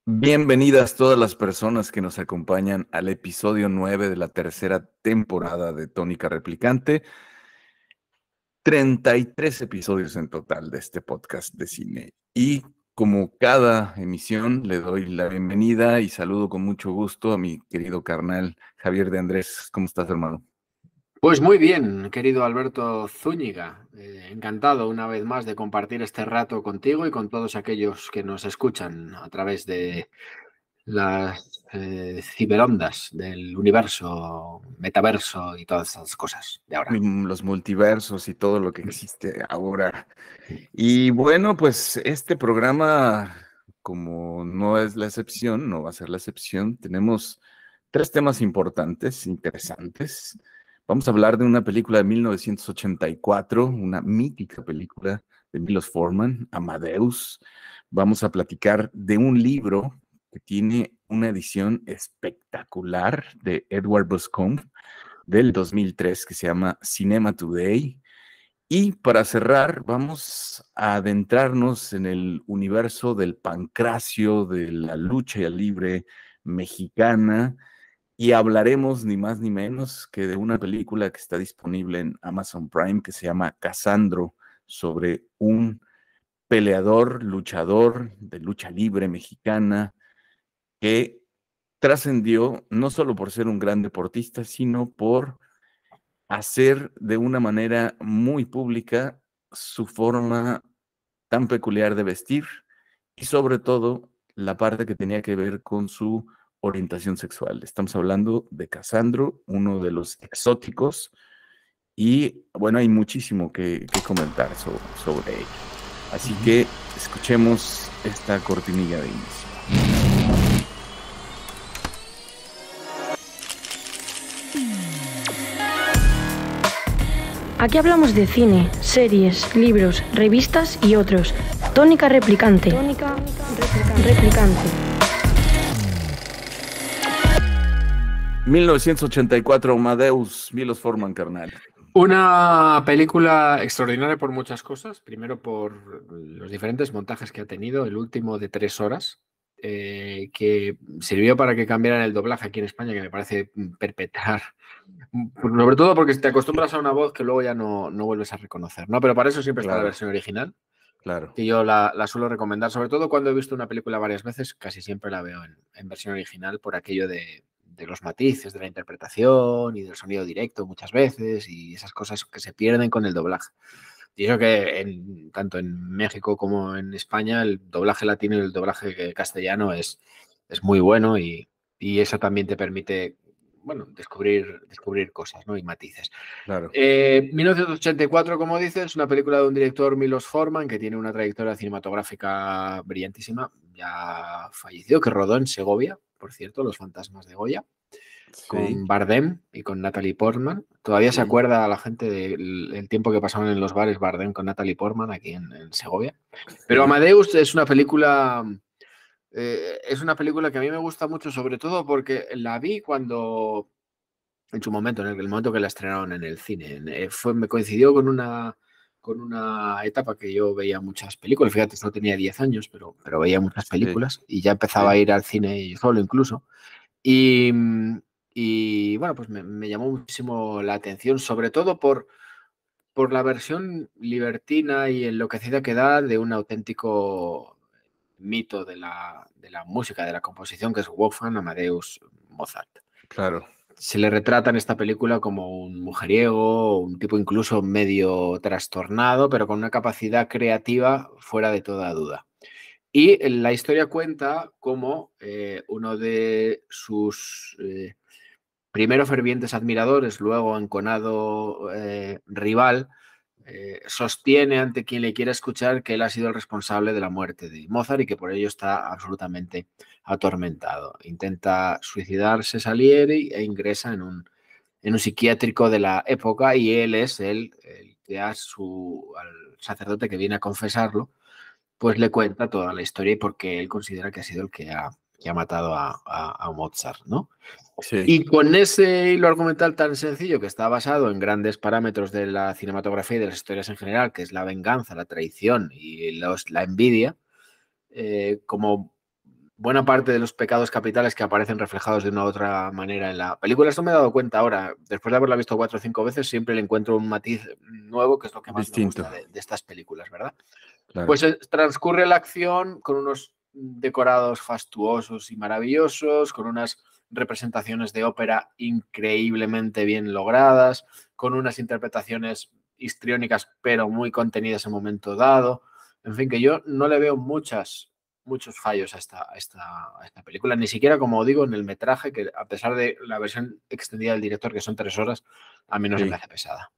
Bienvenidas todas las personas que nos acompañan al episodio 9 de la tercera temporada de Tónica Replicante. 33 episodios en total de este podcast de cine. Y como cada emisión, le doy la bienvenida y saludo con mucho gusto a mi querido carnal Javier de Andrés. ¿Cómo estás, hermano? Pues muy bien, querido Alberto Zúñiga. Encantado una vez más de compartir este rato contigo y con todos aquellos que nos escuchan a través de las ciberondas del universo, metaverso y todas esas cosas de ahora. Los multiversos y todo lo que existe ahora. Y bueno, pues este programa, como no es la excepción, no va a ser la excepción, tenemos tres temas importantes, interesantes. Vamos a hablar de una película de 1984, una mítica película de Milos Forman, Amadeus. Vamos a platicar de un libro que tiene una edición espectacular de Edward Buscombe del 2003 que se llama Cinema Today. Y para cerrar, vamos a adentrarnos en el universo del pancracio, de la lucha libre mexicana, y hablaremos ni más ni menos que de una película que está disponible en Amazon Prime que se llama Casandro, sobre un peleador, luchador de lucha libre mexicana que trascendió no solo por ser un gran deportista, sino por hacer de una manera muy pública su forma tan peculiar de vestir y sobre todo la parte que tenía que ver con su orientación sexual. Estamos hablando de Casandro, uno de los exóticos, y bueno, hay muchísimo que comentar sobre ello. Así que escuchemos esta cortinilla de inicio. Aquí hablamos de cine, series, libros, revistas y otros. Tónica Replicante. Tónica Replicante. 1984, Amadeus, Milos Forman, carnal. Una película extraordinaria por muchas cosas. Primero por los diferentes montajes que ha tenido, el último de 3 horas, que sirvió para que cambiaran el doblaje aquí en España, que me parece perpetrar. Sobre todo porque te acostumbras a una voz que luego ya no vuelves a reconocer, ¿no? Pero para eso siempre está la Claro, versión original, claro. que yo la suelo recomendar, sobre todo cuando he visto una película varias veces, casi siempre la veo en versión original por aquello de los matices, de la interpretación y del sonido directo muchas veces y esas cosas que se pierden con el doblaje. Y eso que tanto en México como en España el doblaje latino y el doblaje castellano es muy bueno y eso también te permite, bueno, descubrir cosas, ¿no? Y matices. Claro. 1984, como dices, es una película de un director, Milos Forman, que tiene una trayectoria cinematográfica brillantísima. Ya falleció, que rodó en Segovia, por cierto, Los fantasmas de Goya, Sí, con Bardem y con Natalie Portman. Todavía se sí. acuerda a la gente del tiempo que pasaban en los bares Bardem con Natalie Portman aquí en Segovia. Pero Sí. Amadeus es una película que a mí me gusta mucho, sobre todo porque la vi cuando, en su momento, en el momento que la estrenaron en el cine. Me coincidió con una etapa que yo veía muchas películas. Fíjate, solo tenía 10 años, pero veía muchas Sí, películas y ya empezaba a sí, ir al cine yo solo incluso. Y, y bueno, pues me llamó muchísimo la atención, sobre todo por la versión libertina y enloquecida que da de un auténtico mito de la música, de la composición, que es Wolfgang Amadeus Mozart. claro, Se le retrata en esta película como un mujeriego, un tipo incluso medio trastornado, pero con una capacidad creativa fuera de toda duda. Y la historia cuenta cómo uno de sus primero fervientes admiradores, luego enconado rival, sostiene ante quien le quiera escuchar que él ha sido el responsable de la muerte de Mozart y que por ello está absolutamente atormentado. Intenta suicidarse Salieri e ingresa en un psiquiátrico de la época y él es el que al sacerdote que viene a confesarlo, pues le cuenta toda la historia y por qué él considera que ha sido el que ha matado a Mozart, ¿no? sí, Y con ese hilo argumental tan sencillo que está basado en grandes parámetros de la cinematografía y de las historias en general, que es la venganza, la traición y la envidia, como buena parte de los pecados capitales que aparecen reflejados de una u otra manera en la película. Esto me he dado cuenta ahora, después de haberla visto 4 o 5 veces, siempre le encuentro un matiz nuevo, que es lo que más me Distinto, gusta de estas películas, ¿verdad? claro. Pues transcurre la acción con unos decorados fastuosos y maravillosos, con unas representaciones de ópera increíblemente bien logradas, con unas interpretaciones histriónicas pero muy contenidas en momento dado. En fin, que yo no le veo muchos fallos a esta película, ni siquiera, como digo, en el metraje, que a pesar de la versión extendida del director, que son 3 horas, a mí no se me Sí. hace pesada.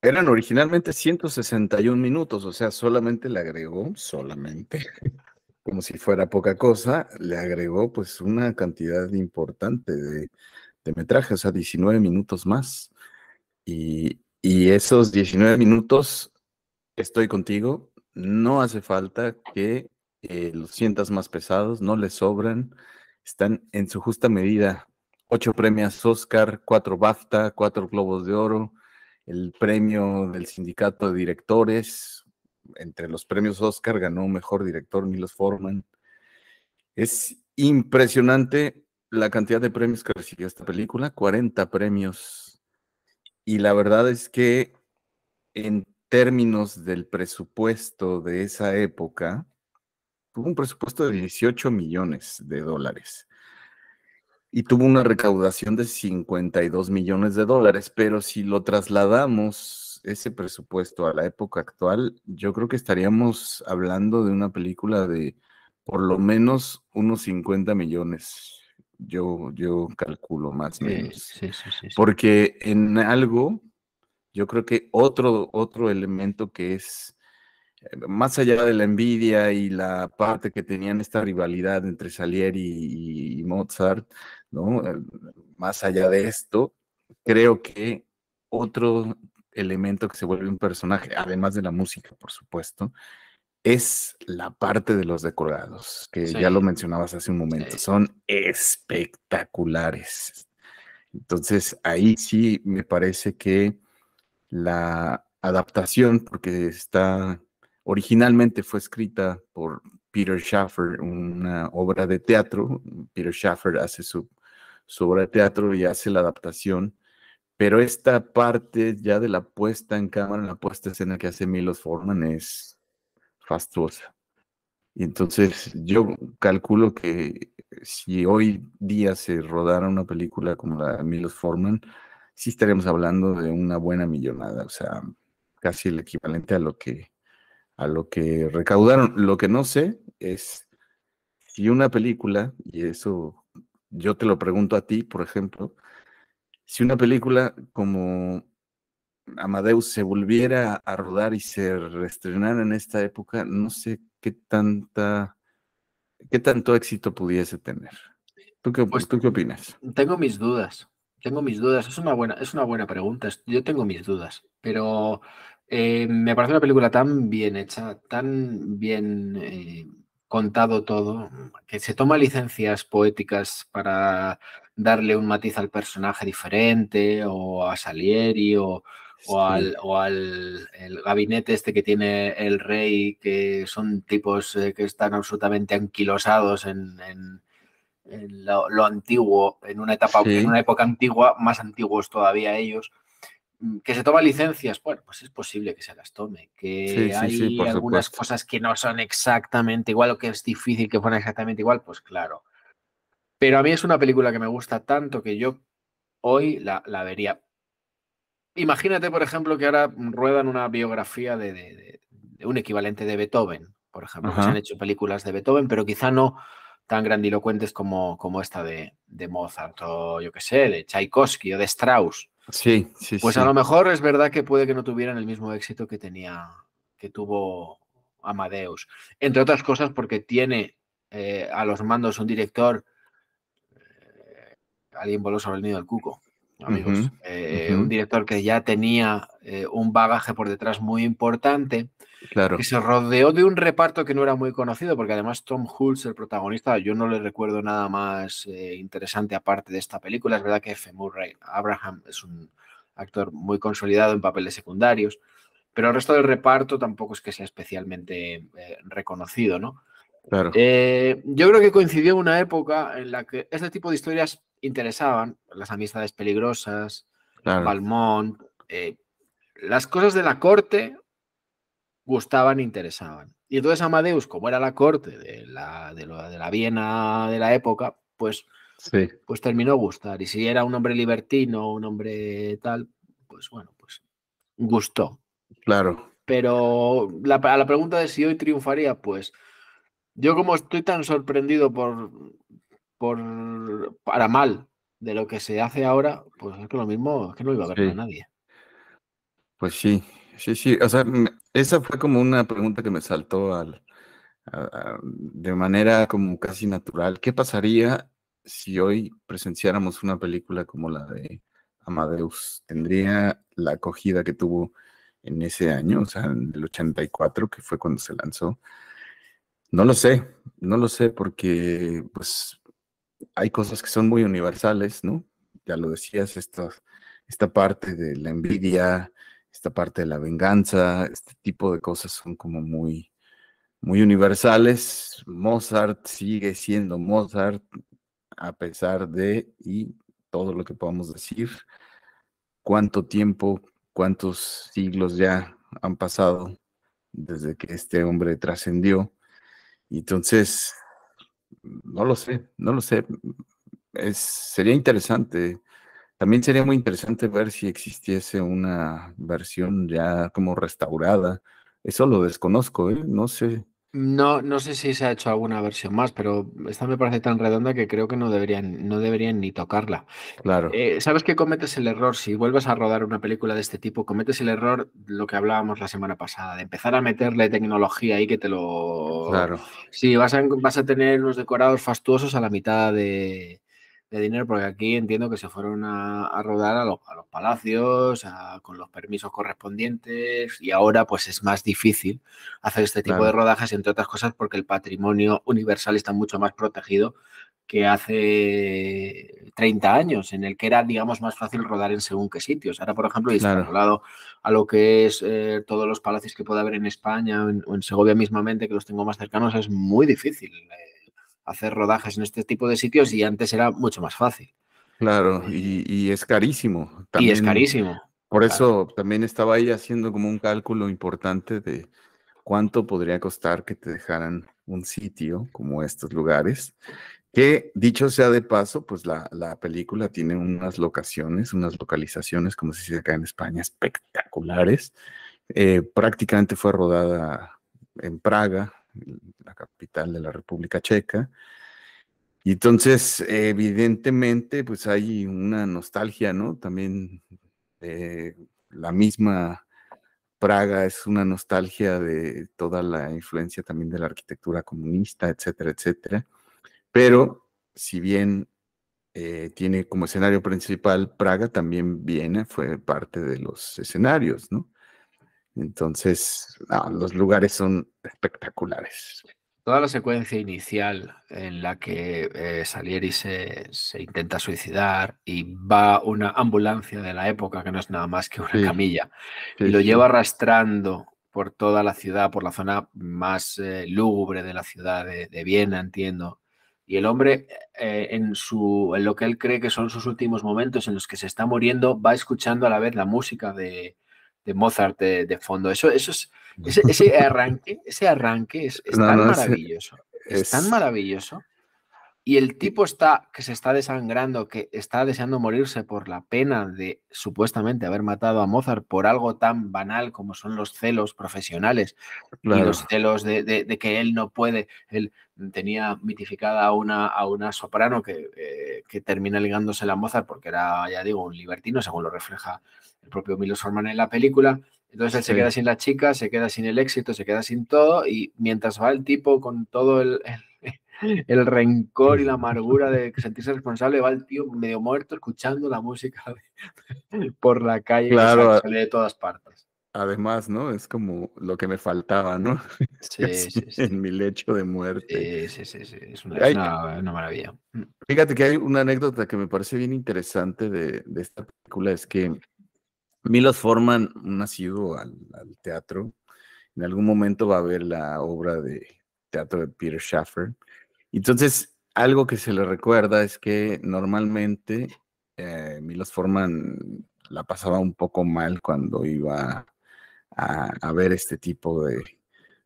Eran originalmente 161 minutos, o sea, solamente le agregó, como si fuera poca cosa, le agregó pues una cantidad importante de metraje, o sea, 19 minutos más. Y esos 19 minutos, estoy contigo, no hace falta que los sientas más pesados, no les sobran, están en su justa medida. 8 premios Oscar, 4 BAFTA, 4 Globos de Oro, el premio del sindicato de directores. Entre los premios Oscar ganó mejor director Milos Forman. Es impresionante la cantidad de premios que recibió esta película, 40 premios. Y la verdad es que en términos del presupuesto de esa época, tuvo un presupuesto de 18 millones de dólares y tuvo una recaudación de 52 millones de dólares, pero si lo trasladamos ese presupuesto a la época actual, yo creo que estaríamos hablando de una película de por lo menos unos 50 millones. Yo calculo más o menos. Sí, sí, sí. Porque en algo, yo creo que otro elemento que es más allá de la envidia y la parte que tenían esta rivalidad entre Salieri y Mozart, ¿no? Más allá de esto, creo que otro elemento que se vuelve un personaje, además de la música, por supuesto, es la parte de los decorados, que ya Sí, lo mencionabas hace un momento, sí. son espectaculares. Entonces, ahí sí me parece que la adaptación, porque originalmente fue escrita por Peter Shaffer, una obra de teatro. Peter Shaffer hace su obra de teatro y hace la adaptación, pero esta parte ya de la puesta en cámara, la puesta en escena que hace Milos Forman es fastuosa. Y entonces yo calculo que si hoy día se rodara una película como la de Milos Forman, sí estaríamos hablando de una buena millonada, o sea, casi el equivalente a lo que recaudaron. Lo que no sé es si una película, y eso yo te lo pregunto a ti, por ejemplo, si una película como Amadeus se volviera a rodar y se reestrenara en esta época, no sé qué tanto éxito pudiese tener. Pues ¿Tú qué opinas? tengo mis dudas, es una buena pregunta, yo tengo mis dudas, pero me parece una película tan bien hecha, tan bien contado todo, que se toma licencias poéticas para darle un matiz al personaje diferente, o a Salieri, Sí, o al el gabinete este que tiene el rey, que son tipos que están absolutamente anquilosados en lo antiguo, en sí, una época antigua, más antiguos todavía ellos, que se toma licencias. Bueno, pues es posible que se las tome, sí, que sí, sí, hay por algunas supuesto. cosas que no son exactamente igual, o que es difícil que fueran exactamente igual, pues claro. Pero a mí es una película que me gusta tanto que yo hoy la vería. Imagínate, por ejemplo, que ahora ruedan una biografía de un equivalente de Beethoven, por ejemplo, que se han Ajá. hecho películas de Beethoven, pero quizá no tan grandilocuentes como esta de Mozart, o yo qué sé, de Tchaikovsky o de Strauss. Sí, sí, Pues a lo sí. mejor es verdad que puede que no tuvieran el mismo éxito que tuvo Amadeus. Entre otras cosas porque tiene a los mandos un director, alguien voló sobre el nido del cuco, Ujú, amigos. ujú, Un director que ya tenía un bagaje por detrás muy importante, que claro. se rodeó de un reparto que no era muy conocido, porque además Tom Hulce, el protagonista, yo no le recuerdo nada más interesante aparte de esta película. Es verdad que F. Murray Abraham es un actor muy consolidado en papeles secundarios, pero el resto del reparto tampoco es que sea especialmente reconocido, ¿no? Claro, Yo creo que coincidió en una época en la que este tipo de historias interesaban, las amistades peligrosas, claro, Valmont, las cosas de la corte gustaban e interesaban. Y entonces Amadeus, como era la corte de la Viena de la época, pues sí, terminó gustar. Y si era un hombre libertino, un hombre tal, pues bueno, pues gustó. claro, Pero a la pregunta de si hoy triunfaría, pues yo como estoy tan sorprendido para mal de lo que se hace ahora, pues es que lo mismo, es que no iba a verla sí, nadie. pues sí, sí, sí, o sea, esa fue como una pregunta que me saltó de manera como casi natural. ¿Qué pasaría si hoy presenciáramos una película como la de Amadeus? ¿Tendría la acogida que tuvo en ese año, o sea, en el 84, que fue cuando se lanzó? No lo sé, no lo sé, porque pues hay cosas que son muy universales, ¿no? Ya lo decías, esta parte de la envidia, esta parte de la venganza, este tipo de cosas son como muy universales. Mozart sigue siendo Mozart a pesar de, y todo lo que podamos decir, cuánto tiempo, cuántos siglos ya han pasado desde que este hombre trascendió. Y entonces, no lo sé, no lo sé. Sería interesante. También sería muy interesante ver si existiese una versión ya como restaurada. Eso lo desconozco, ¿eh? No sé. No, no sé si se ha hecho alguna versión más, pero esta me parece tan redonda que creo que no deberían ni tocarla. Claro, ¿Sabes que cometes el error? Si vuelves a rodar una película de este tipo, cometes el error, lo que hablábamos la semana pasada, de empezar a meterle tecnología ahí que te lo... claro, Sí, vas a tener unos decorados fastuosos a la mitad de dinero, porque aquí entiendo que se fueron a rodar a los palacios, con los permisos correspondientes, y ahora pues es más difícil hacer este tipo de claro, rodajes, entre otras cosas porque el patrimonio universal está mucho más protegido que hace 30 años, en el que era, digamos, más fácil rodar en según qué sitios. Ahora, por ejemplo, y claro, extrapolado a lo que es todos los palacios que puede haber en España o en Segovia mismamente, que los tengo más cercanos, es muy difícil hacer rodajes en este tipo de sitios y antes era mucho más fácil. claro. Eh, Y es carísimo. y es También, carísimo, por claro. eso también estaba ahí haciendo como un cálculo importante de cuánto podría costar que te dejaran un sitio como estos lugares. Que dicho sea de paso, pues la película tiene unas locaciones, unas localizaciones, como se dice acá en España, espectaculares. Prácticamente fue rodada en Praga, la capital de la República Checa. Y entonces, evidentemente, pues hay una nostalgia, ¿no? También la misma Praga es una nostalgia de toda la influencia también de la arquitectura comunista, etcétera, etcétera. Pero si bien tiene como escenario principal Praga, también Viena fue parte de los escenarios, ¿no? Entonces, no, los lugares son espectaculares. Toda la secuencia inicial en la que Salieri se intenta suicidar y va una ambulancia de la época, que no es nada más que una Sí, camilla, y sí, lo lleva sí, arrastrando por toda la ciudad, por la zona más lúgubre de la ciudad de Viena, entiendo. Y el hombre, en lo que él cree que son sus últimos momentos en los que se está muriendo, va escuchando a la vez la música de Mozart de fondo. Eso es, ese arranque es no, tan no, maravilloso, es tan es, maravilloso. Y el tipo que se está desangrando, que está deseando morirse por la pena de supuestamente haber matado a Mozart por algo tan banal como son los celos profesionales y claro, los celos de que él no puede. Él tenía mitificada a una soprano que termina ligándose a Mozart porque era, ya digo, un libertino, según lo refleja el propio Milos Forman en la película. Entonces él se sí, queda sin la chica, se queda sin el éxito, se queda sin todo, y mientras va el tipo con todo el rencor y la amargura de sentirse responsable, va el tío medio muerto escuchando la música por la calle que claro, sale de todas partes. además, ¿no? Es como lo que me faltaba, ¿no? Es Sí, casi sí, sí. en mi lecho de muerte. Sí, sí, sí, sí. Hay, Una maravilla. fíjate que hay una anécdota que me parece bien interesante de esta película, es que Milos Forman, nacido al teatro, en algún momento va a ver la obra teatro de Peter Shaffer. Entonces, algo que se le recuerda es que normalmente Milos Forman la pasaba un poco mal cuando iba a ver este tipo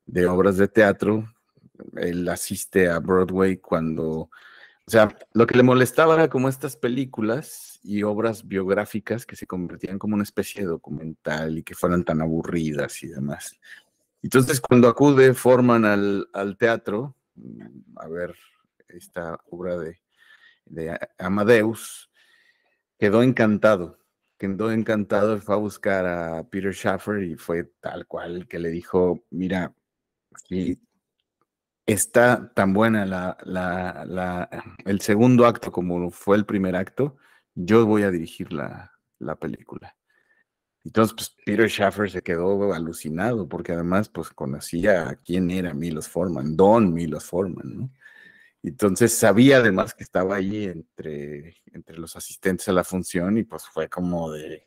de obras de teatro. Él asiste a Broadway cuando, o sea, lo que le molestaba era como estas películas y obras biográficas que se convertían como una especie de documental y que fueran tan aburridas y demás. Entonces, cuando acude Forman al teatro a ver esta obra de Amadeus, quedó encantado, fue a buscar a Peter Shaffer y fue tal cual que le dijo, mira, si está tan buena el segundo acto como fue el primer acto, yo voy a dirigir la película. Entonces, pues Peter Shaffer se quedó alucinado porque además, pues conocía a quién era Milos Forman, Don Milos Forman, ¿no? Entonces sabía además que estaba ahí entre los asistentes a la función y pues fue como de,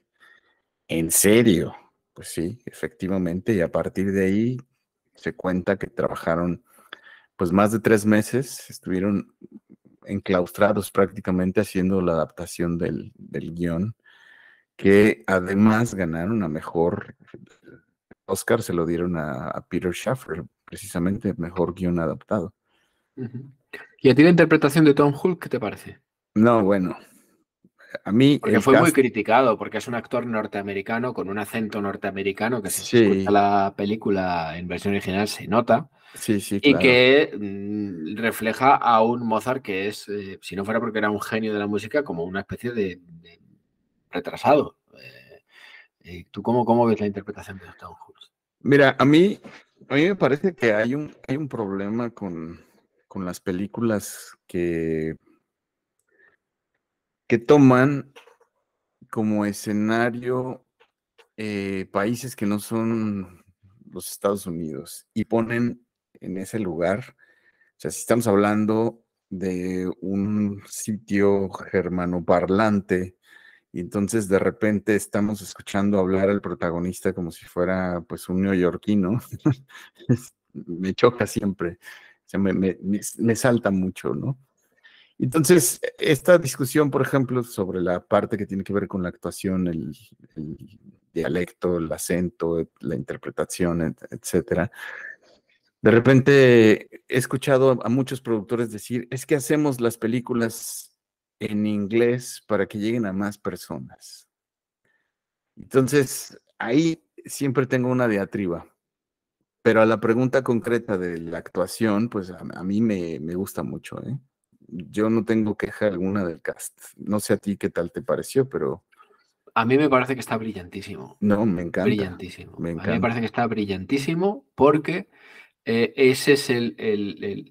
¿en serio? Pues sí, efectivamente, y a partir de ahí se cuenta que trabajaron pues más de 3 meses, estuvieron enclaustrados prácticamente haciendo la adaptación del guión, que además ganaron a mejor Oscar, se lo dieron a Peter Shaffer, precisamente mejor guión adaptado. ¿Y a ti la interpretación de Tom Hulce qué te parece? No, bueno, a mí Porque el fue muy cast, criticado, porque es un actor norteamericano con un acento norteamericano que si se escucha sí, la película en versión original se nota sí, y claro. que refleja a un Mozart que es, si no fuera porque era un genio de la música, como una especie de retrasado. ¿Tú cómo ves la interpretación de Tom Hulce? Mira, a mí me parece que hay un problema con las películas que toman como escenario países que no son los Estados Unidos y ponen en ese lugar, o sea, si estamos hablando de un sitio germanoparlante, y entonces de repente estamos escuchando hablar al protagonista como si fuera pues un neoyorquino, me choca siempre, o sea, me salta mucho, ¿no? Entonces, esta discusión, por ejemplo, sobre la parte que tiene que ver con la actuación, el dialecto, el acento, la interpretación, etcétera. De repente he escuchado a muchos productores decir, es que hacemos las películas en inglés para que lleguen a más personas. Entonces, ahí siempre tengo una diatriba. Pero a la pregunta concreta de la actuación, pues a mí me gusta mucho, ¿eh? Yo no tengo queja alguna del cast. No sé a ti qué tal te pareció, pero A mí me parece que está brillantísimo. no, me encanta. Brillantísimo. Me A mí me parece encanta. que está brillantísimo porque ese es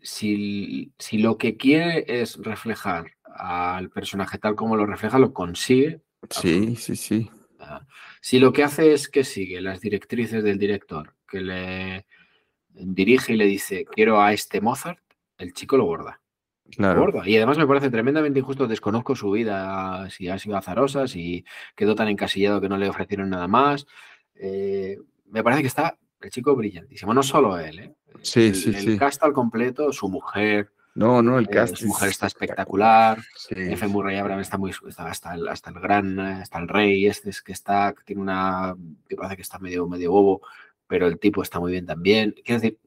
si lo que quiere es reflejar al personaje tal como lo refleja, lo consigue. Sí, sí, sí. Si lo que hace es que sigue las directrices del director, que le dirige y le dice, quiero a este Mozart, el chico lo borda. Lo Claro. borda. Y además me parece tremendamente injusto, desconozco su vida, si ha sido azarosa, si quedó tan encasillado que no le ofrecieron nada más. Me parece que está el chico brillantísimo, no solo él, ¿eh? Sí, sí, El sí. cast al completo, su mujer, No, no, el cast su es mujer está espectacular. espectacular. Sí, F. Murray Abraham está hasta el gran, hasta el rey este es que está, que tiene que parece que está medio bobo, pero el tipo está muy bien también. Quiero decir,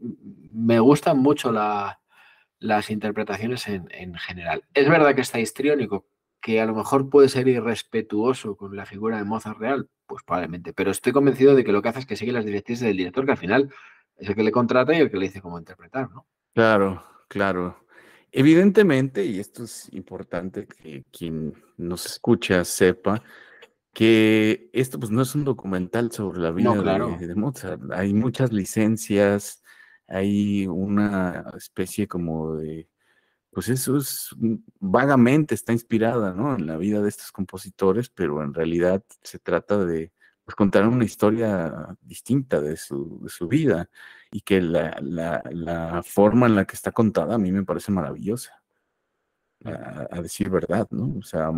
me gustan mucho las interpretaciones en general. Es verdad que está histriónico, que a lo mejor puede ser irrespetuoso con la figura de Mozart real, pues probablemente, pero estoy convencido de que lo que hace es que sigue las directrices del director, que al final es el que le contrata y el que le dice cómo interpretar, ¿no? claro, claro. Evidentemente, y esto es importante que quien nos escucha sepa, que esto pues no es un documental sobre la No, vida claro. de Mozart. Hay muchas licencias, hay una especie como de, pues eso es vagamente está inspirada, ¿no? En la vida de estos compositores, pero en realidad se trata de pues, contar una historia distinta de su vida y que la forma en la que está contada a mí me parece maravillosa, a decir verdad, ¿no? O sea,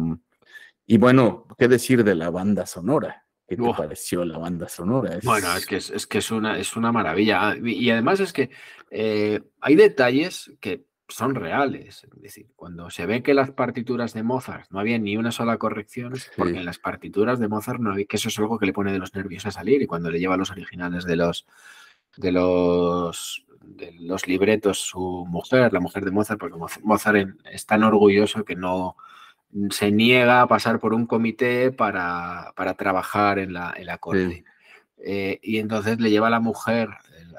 y bueno, ¿qué decir de la banda sonora? ¿Qué te pareció la banda sonora? Bueno, es que es una maravilla. Y además es que hay detalles que son reales. Es decir, cuando se ve que las partituras de Mozart no había ni una sola corrección, es porque en las partituras de Mozart no había, que eso es algo que le pone de los nervios a salir, y cuando le lleva los originales de los libretos su mujer, la mujer de Mozart, porque Mozart es tan orgulloso que no se niega a pasar por un comité para trabajar en la corte. Y entonces le lleva a la mujer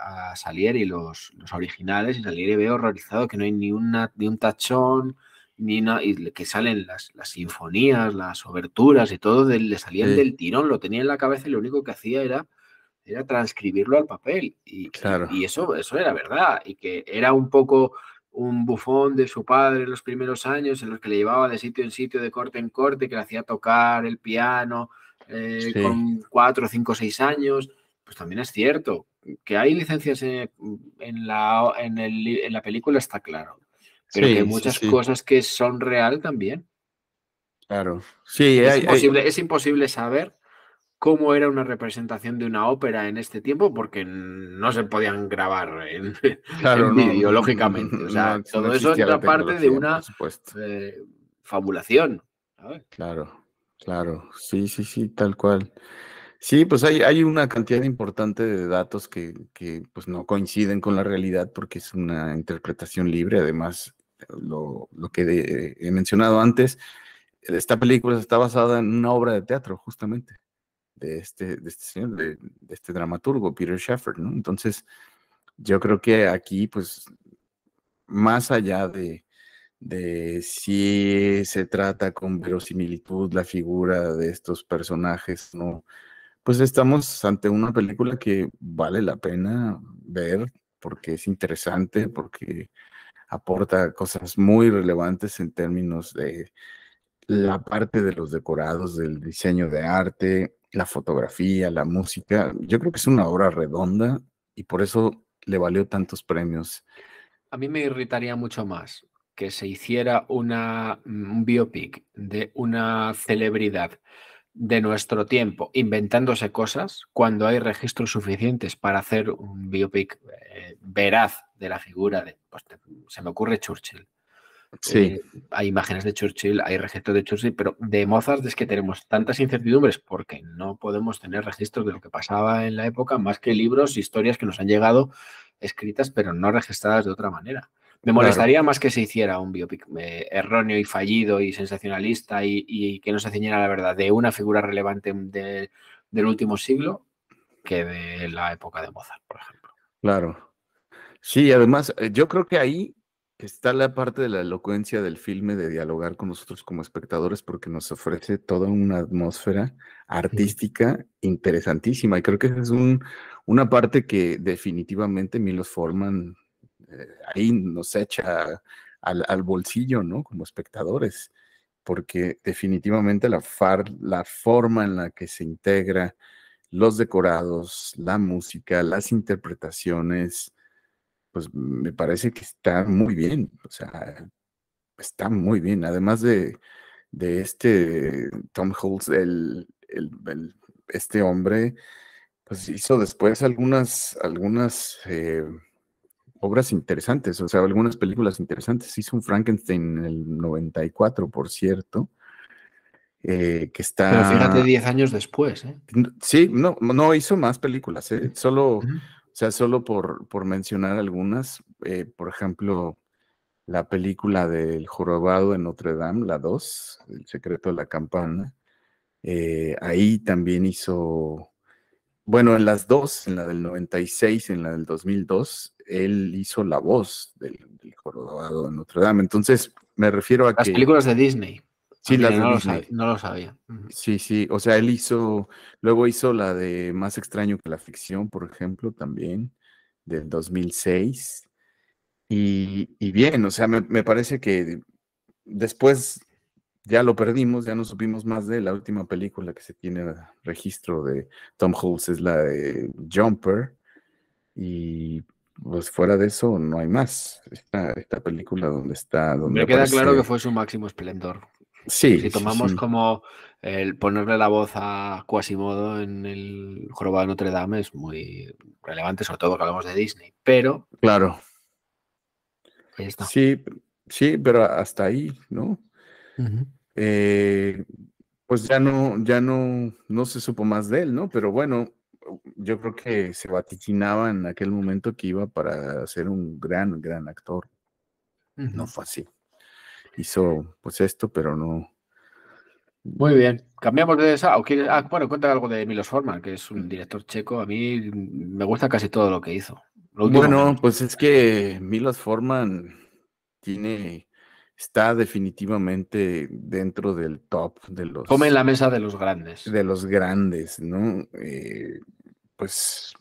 a Salieri los originales, y Salieri ve horrorizado que no hay ni un tachón, y que salen las sinfonías, las oberturas y todo, le salían del tirón, lo tenía en la cabeza y lo único que hacía era transcribirlo al papel. Y eso era verdad, y que era un poco un bufón de su padre en los primeros años, en los que le llevaba de sitio en sitio, de corte en corte, que le hacía tocar el piano con 4, 5, 6 años. Pues también es cierto que hay licencias en la película, está claro, pero que hay muchas cosas que son real también. Claro, sí. Es imposible saber cómo era una representación de una ópera en este tiempo, porque no se podían grabar en vídeo, lógicamente. O sea, todo eso entra parte de una fabulación, ¿sabes? Claro. Sí, tal cual. Sí, pues hay una cantidad importante de datos que pues no coinciden con la realidad, porque es una interpretación libre. Además, lo que he mencionado antes, esta película está basada en una obra de teatro, justamente, de este señor, de este dramaturgo, Peter Shaffer, ¿no? Entonces, yo creo que aquí, pues, más allá de si se trata con verosimilitud la figura de estos personajes, ¿no? Pues estamos ante una película que vale la pena ver, porque es interesante, porque aporta cosas muy relevantes en términos de la parte de los decorados, del diseño de arte, la fotografía, la música. Yo creo que es una obra redonda y por eso le valió tantos premios. A mí me irritaría mucho más que se hiciera un biopic de una celebridad de nuestro tiempo inventándose cosas, cuando hay registros suficientes para hacer un biopic veraz de la figura se me ocurre Churchill. Sí. Hay imágenes de Churchill, hay registros de Churchill, pero de Mozart es que tenemos tantas incertidumbres porque no podemos tener registros de lo que pasaba en la época, más que libros, historias que nos han llegado escritas pero no registradas de otra manera. Me molestaría más que se hiciera un biopic erróneo y fallido y sensacionalista y que no se ciñera a la verdad de una figura relevante del último siglo, que de la época de Mozart, por ejemplo. Claro. Sí, además, yo creo que ahí está la parte de la elocuencia del filme, de dialogar con nosotros como espectadores, porque nos ofrece toda una atmósfera artística interesantísima. Y creo que esa es una parte que definitivamente Milos Forman ahí nos echa al bolsillo, ¿no? Como espectadores, porque definitivamente la forma en la que se integra los decorados, la música, las interpretaciones, pues me parece que está muy bien, o sea, está muy bien. Además de este Tom Hulce, este hombre, pues hizo después algunas obras interesantes, o sea, algunas películas interesantes. Hizo un Frankenstein en el 94, por cierto, que está... Pero fíjate, 10 años después, ¿eh? Sí, no hizo más películas, ¿eh? Solo por mencionar algunas, por ejemplo, la película del Jorobado de Notre Dame, la 2, El secreto de la campana. Ahí también hizo, bueno, en las dos, en la del 96, en la del 2002, él hizo la voz del Jorobado de Notre Dame. Entonces, me refiero a las películas de Disney. Sí, las de Disney. No lo sabía. Sí, o sea, luego hizo la de Más extraño que la ficción, por ejemplo, también, del 2006. Y bien, o sea, me parece que después ya lo perdimos, ya no supimos más de la última película que se tiene registro de Tom Hulce, es la de Jumper, y pues fuera de eso no hay más. Esta película donde me queda claro que fue su máximo esplendor. Sí. Si tomamos como el ponerle la voz a Quasimodo en el Jorobado de Notre Dame es muy relevante, sobre todo que hablamos de Disney. Pero Claro, ahí está. sí, sí, pero hasta ahí, ¿no? Eh, pues no se supo más de él, ¿no? Pero bueno, yo creo que se vaticinaba en aquel momento que iba para ser un gran, gran actor. No fue así. Hizo pues esto, pero no. Muy bien. Cambiamos de esa. Bueno, cuenta algo de Milos Forman, que es un director checo. A mí me gusta casi todo lo que hizo. Lo último Bueno, menos. pues es que Milos Forman está definitivamente dentro del top Come en la mesa de los grandes. de los grandes, ¿no? Pues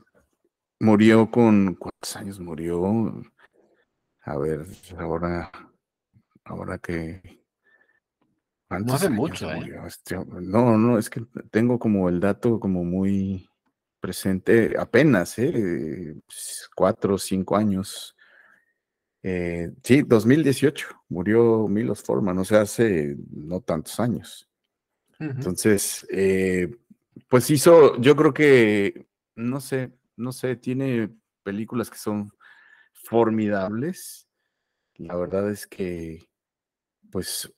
murió ¿cuántos años murió? A ver, ahora que, No ¿cuántos hace años mucho, ¿eh? murió este hombre? No, es que tengo como el dato como muy presente, apenas, 4 o 5 años. Sí, 2018 murió Milos Forman, o sea, hace no tantos años. Entonces, pues yo creo que, no sé, tiene películas que son formidables. La verdad es que, pues,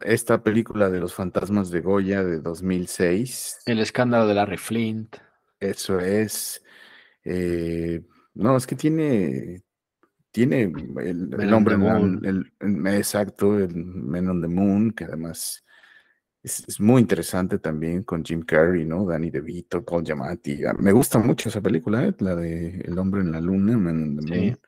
esta película de los fantasmas de Goya de 2006, El escándalo de Larry Flint. eso es, no, es que tiene Men el on hombre the en Moon. exacto, el Men on the Moon, que además es muy interesante también con Jim Carrey, ¿no? Danny DeVito, Paul Giamatti. Me gusta mucho esa película, la de El hombre en la luna, Man on the Sí. Moon.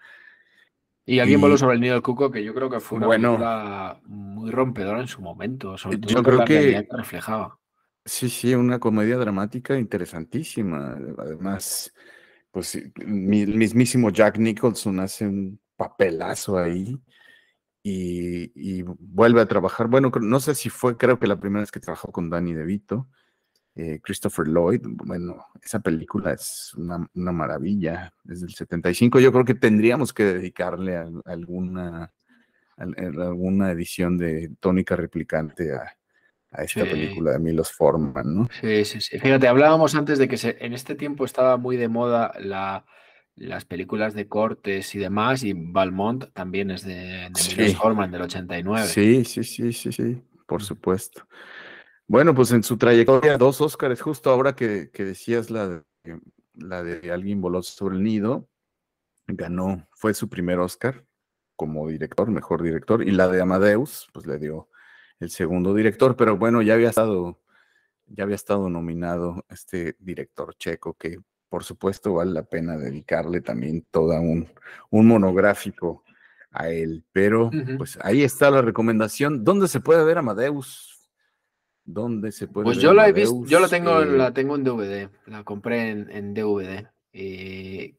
Y Alguien voló Y sobre el nido del cuco, que yo creo que fue una bueno, película muy rompedora en su momento, sobre todo yo por creo la realidad que que reflejaba. sí, una comedia dramática interesantísima. Además, pues el mismísimo Jack Nicholson hace un papelazo ahí. Y vuelve a trabajar. Bueno, no sé si creo que la primera vez que trabajó con Danny DeVito, Christopher Lloyd. Bueno, esa película es una maravilla. Es del 75. Yo creo que tendríamos que dedicarle alguna edición de Tónica Replicante a esta Sí. película de Milos Forman, ¿no? Sí. Fíjate, hablábamos antes de que en este tiempo estaba muy de moda las películas de cortes y demás, y Valmont también es de Milos Sí, Forman, del 89. sí, por supuesto. Bueno, pues en su trayectoria, 2 Óscares, justo ahora que decías la de Alguien voló sobre el nido, fue su primer Óscar como director, mejor director, y la de Amadeus, pues le dio el segundo director, pero bueno, ya había estado nominado este director checo, que por supuesto vale la pena dedicarle también toda un monográfico a él, pero pues ahí está la recomendación. ¿Dónde se puede ver Amadeus? ¿Dónde se puede Pues ver yo la he visto, yo Amadeus? la tengo en DVD, la compré en DVD. Y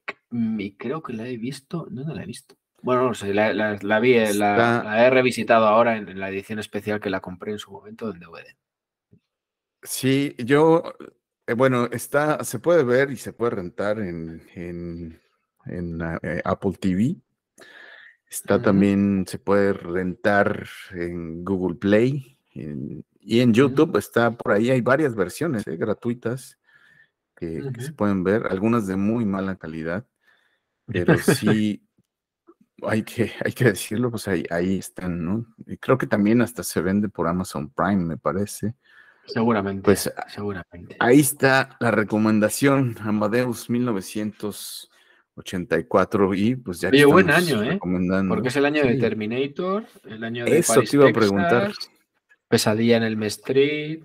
creo que la he visto, ¿dónde la he visto? Bueno, no sé, la vi, Está, la he revisitado ahora en la edición especial que la compré en su momento en DVD. sí, bueno, se puede ver y se puede rentar en Apple TV. Está también, se puede rentar en Google Play y en YouTube está por ahí, hay varias versiones gratuitas que se pueden ver, algunas de muy mala calidad, pero sí hay que decirlo, pues ahí están, ¿no? Y creo que también hasta se vende por Amazon Prime, me parece. Seguramente, Pues seguramente. ahí está la recomendación, Amadeus 1984, y pues ya que Oye, buen estamos año, ¿eh? Porque recomendando, es el año de sí, Terminator, el año de eso te Paris, iba a preguntar. Texas, Pesadilla en Elm Street,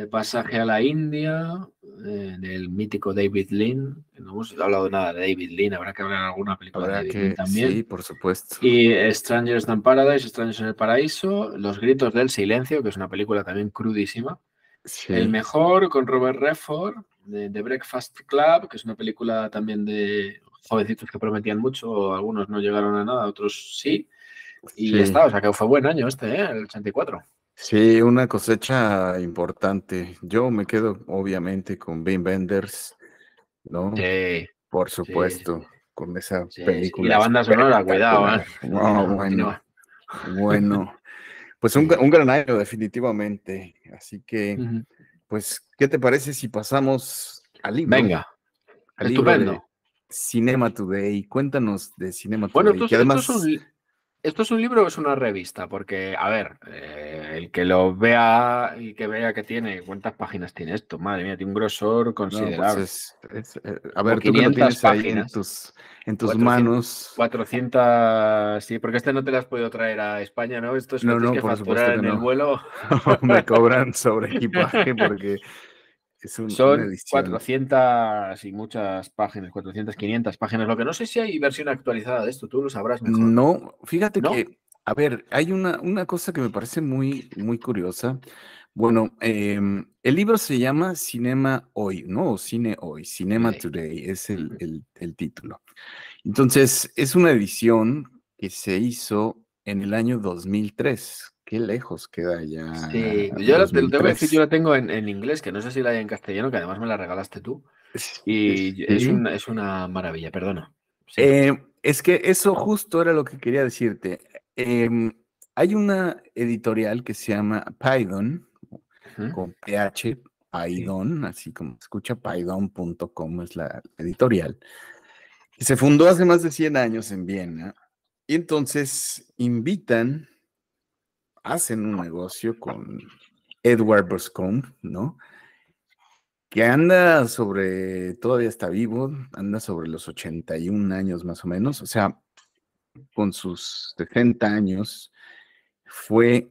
Pasaje a la India, del mítico David Lean. No hemos hablado nada de David Lean, habrá que hablar de alguna película de Habrá David Lean sí, también. por supuesto. Y Strangers in Paradise, Strangers en el Paraíso, Los Gritos del Silencio, que es una película también crudísima. El Sí, Mejor, con Robert Redford, de Breakfast Club, que es una película también de jovencitos que prometían mucho, algunos no llegaron a nada, otros sí. Y ya sí, está, o sea que fue buen año este, el 84. sí, una cosecha importante. Yo me quedo obviamente con Wim Wenders, ¿no? Sí, Por sí, supuesto, con esa sí. Y película la banda sonora, cuidado, espectacular. No, bueno, bueno. Pues un gran año, definitivamente. Así que, Ujú. pues, ¿qué te parece si pasamos al libro? Venga, Al libro de estupendo. Cinema Today. Cuéntanos de Cinema Bueno, Today, que además... ¿esto es un libro o es una revista? Porque, a ver, el que lo vea y que vea que tiene, ¿cuántas páginas tiene esto? Madre mía, tiene un grosor No, considerable. pues a Como ver, tú que lo 500 tienes ahí páginas. en tus 400, manos. 400, sí, porque este no te lo has podido traer a España, ¿no? Esto es lo No, tienes no, que por supuesto facturar que en el no. vuelo. Me cobran sobre equipaje porque es una Son edición. 400 y muchas páginas, 400, 500 páginas. Lo que no sé si hay versión actualizada de esto, tú lo sabrás mejor. No, fíjate ¿No? que, a ver, hay una cosa que me parece muy curiosa. Bueno, el libro se llama Cinema Hoy, ¿no? O Cine Hoy, Cinema Today. Today es el título. Entonces, es una edición que se hizo en el año 2003. Qué lejos queda ya Sí, yo te lo tengo que decir, yo 2003. la tengo en inglés, que no sé si la hay en castellano, que además me la regalaste tú. Y Sí. es una maravilla, perdona. Sí. Es que eso justo era lo que quería decirte. Em, Hay una editorial que se llama Paidon, Ujú. con PH, Sí. Paidon, así como escucha, paidon.com es la editorial, que se fundó hace más de 100 años en Viena, y entonces hacen un negocio con Edward Boscombe, ¿no? Que todavía está vivo, anda sobre los 81 años más o menos, o sea, con sus 60 años, fue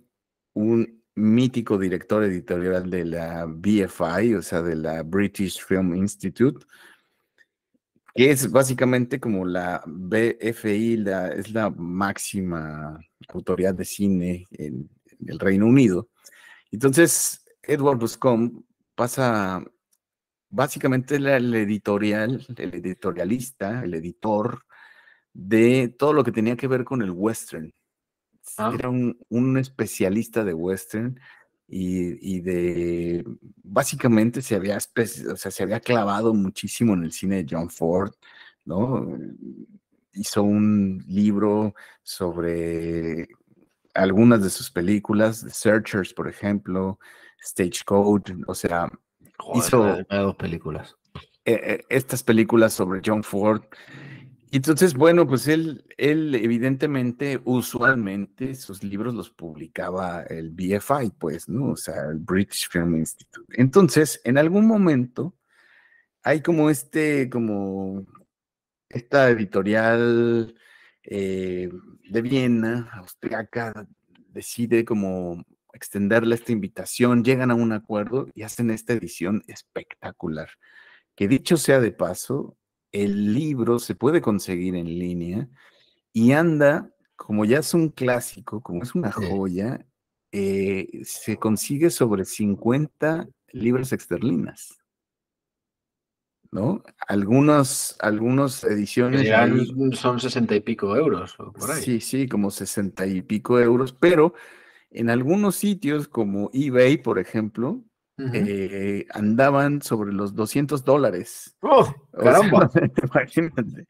un mítico director editorial de la BFI, o sea, de la British Film Institute, que es básicamente como la BFI, es la máxima autoridad de cine en el Reino Unido. Entonces, Edward Buscombe pasa básicamente el editorialista, el editor de todo lo que tenía que ver con el western. Ah, Era un especialista de western básicamente o sea, se había clavado muchísimo en el cine de John Ford, ¿no? Hizo un libro sobre algunas de sus películas, The Searchers, por ejemplo, Stagecoach, o sea, joder, hizo me da dos películas. estas películas sobre John Ford. Y entonces, bueno, pues él evidentemente, usualmente, sus libros los publicaba el BFI, pues, ¿no? O sea, el British Film Institute. Entonces, en algún momento, hay como esta editorial de Viena, austriaca, decide como extenderle esta invitación, llegan a un acuerdo y hacen esta edición espectacular. Que dicho sea de paso, el libro se puede conseguir en línea y anda, como ya es un clásico, como es una Sí. joya, se consigue sobre 50 libras esterlinas, ¿no? Algunas Que ediciones dirán, ahí, son 60 y pico euros o por ahí. sí, sí, como 60 y pico euros, pero en algunos sitios como eBay, por ejemplo, Ujú. andaban sobre los $200. ¡Oh, O sea, caramba! imagínate.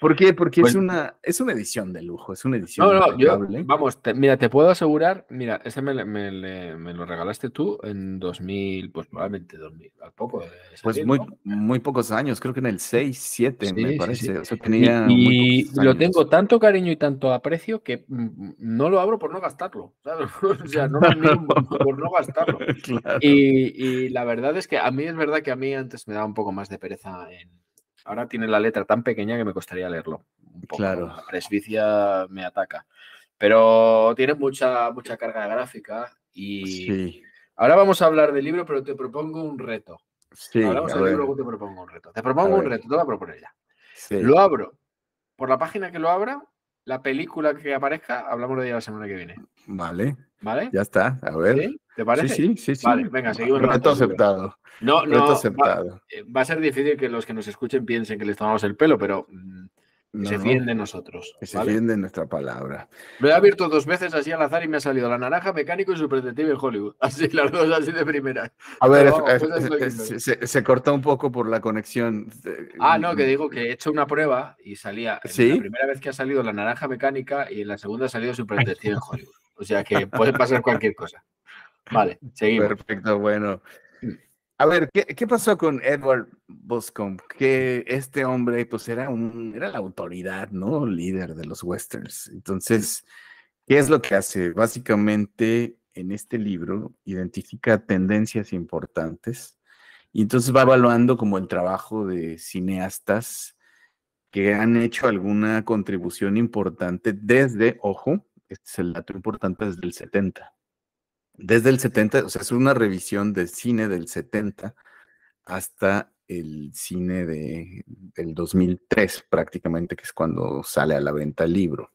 ¿Por qué? Porque Pues es una edición de lujo, es una edición no, no, yo, impecable. vamos, mira, te puedo asegurar, mira, ese me lo regalaste tú en 2000, pues probablemente 2000, al poco de Pues salir, ¿no? muy pocos años, creo que en el 6 7 me Sí, sí, sí. parece. O sea, tenía muy Y poquitos lo años. tengo tanto cariño y tanto aprecio que no lo abro por no gastarlo, ¿sabes? O sea, no lo miro por no gastarlo. Claro, Y la verdad es que a mí es verdad que a mí antes me daba un poco más de pereza. Ahora tiene la letra tan pequeña que me costaría leerlo. Un poco, ¿no? claro. La presbicia me ataca. Pero tiene mucha carga gráfica y Sí, ahora vamos a hablar del libro, pero te propongo un reto. sí, Hablamos a del libro, ver, luego te propongo un reto. Te a propongo un ver. reto, te voy a proponer ya. Sí, Lo abro. Por la página que lo abra, la película que aparezca, hablamos de ella la semana que viene. vale. ¿Vale? Ya está, a ver. ¿Sí? ¿Te Sí, parece? sí, sí, Vale, sí. venga, seguimos hablando Reto del libro. aceptado. No, Reto no, aceptado. va a ser difícil que los que nos escuchen piensen que les tomamos el pelo, pero que se No, fíen de nosotros, que se ¿vale? fíen de nuestra palabra. Lo he abierto 2 veces así al azar y me ha salido La Naranja Mecánico y Super Detective en Hollywood. Así, las dos así de primera. A Pero ver, vamos, cosas del libro. se cortó un poco por la conexión. Ah, no, que digo que he hecho una prueba y salía en la ¿Sí? primera vez que ha salido La Naranja Mecánica y en la segunda ha salido Super Detective en Hollywood. O sea que puede pasar cualquier cosa. Vale, seguimos. Perfecto, bueno. A ver, ¿qué pasó con Edward Boscombe? Que este hombre, pues, era la autoridad, ¿no? Líder de los westerns. Entonces, ¿qué es lo que hace? Básicamente, en este libro, identifica tendencias importantes y entonces va evaluando como el trabajo de cineastas que han hecho alguna contribución importante desde, ojo, este es el dato importante, desde el 70. Desde el 70, o sea, es una revisión del cine del 70 hasta el cine del 2003, prácticamente, que es cuando sale a la venta el libro.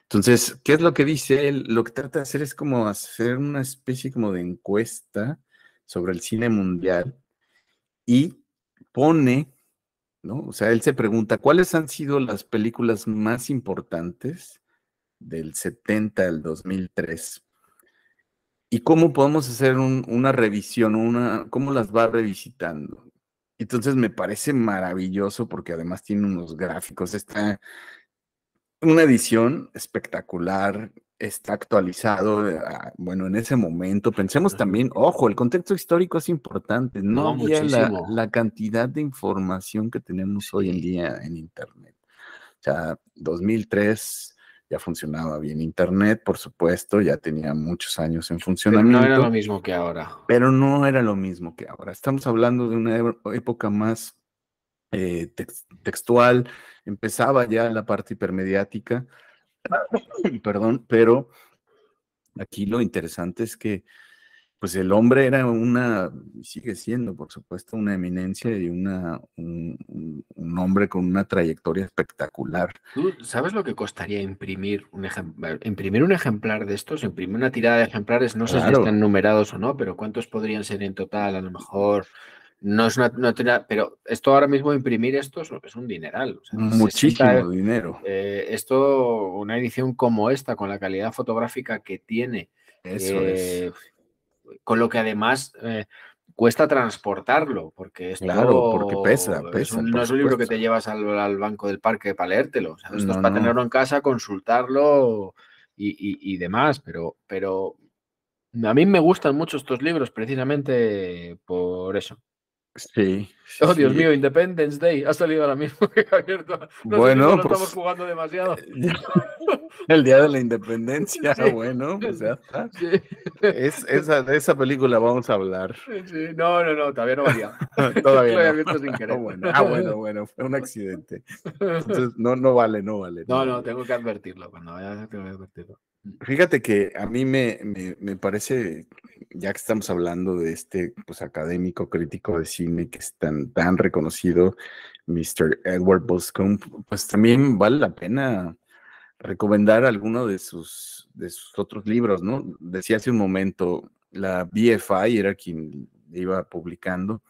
Entonces, ¿qué es lo que dice él? Lo que trata de hacer es como hacer una especie como de encuesta sobre el cine mundial y pone, ¿no? O sea, él se pregunta, ¿cuáles han sido las películas más importantes del 70 al 2003? ¿Y cómo podemos hacer una revisión, cómo las va revisitando? Entonces me parece maravilloso porque además tiene unos gráficos, está una edición espectacular, está actualizado, bueno, en ese momento. Pensemos también, ojo, el contexto histórico es importante, no No, había muchísimo. la cantidad de información que tenemos hoy en Sí. día en Internet. O sea, 2003 ya funcionaba bien Internet, por supuesto, ya tenía muchos años en Pero no era lo funcionamiento, mismo que ahora. pero no era lo mismo que ahora. Estamos hablando de una época más textual, empezaba ya la parte hipermediática, perdón, pero aquí lo interesante es que pues el hombre era sigue siendo, por supuesto, una eminencia y un hombre con una trayectoria espectacular. ¿Tú sabes lo que costaría imprimir imprimir un ejemplar de estos? Imprimir una tirada de ejemplares, no sé si Claro, están numerados o no, pero ¿cuántos podrían ser en total? A lo mejor no es una tirada, pero esto ahora mismo imprimir esto es un dineral. O sea, 60, muchísimo dinero. esto, una edición como esta, con la calidad fotográfica que tiene, Eso es. con lo que además cuesta transportarlo, porque Claro, porque esto pesa, no por es un libro que supuesto. te llevas al banco del parque para leértelo. O sea, esto es No, para no. tenerlo en casa, consultarlo y demás, pero a mí me gustan mucho estos libros precisamente por eso. Sí, sí, Oh, Dios sí. mío, Independence Day. Ha salido ahora mismo que he abierto. No sé si Bueno, solo estamos pues jugando demasiado. el Día de la Independencia, Sí, bueno, pues ya está. sí. De esa película vamos a hablar. Sí. No, todavía no valía. Todavía Lo he no. abierto sin querer. Bueno, fue un accidente. Entonces, no vale, no vale, no No, vale. tengo que advertirlo. Cuando vaya, tengo que advertirlo. Fíjate que a mí me parece, ya que estamos hablando de este pues, académico crítico de cine que es tan reconocido, Mr. Edward Boscombe, pues también vale la pena recomendar alguno de sus otros libros, ¿no? Decía hace un momento, la BFI era quien iba publicando,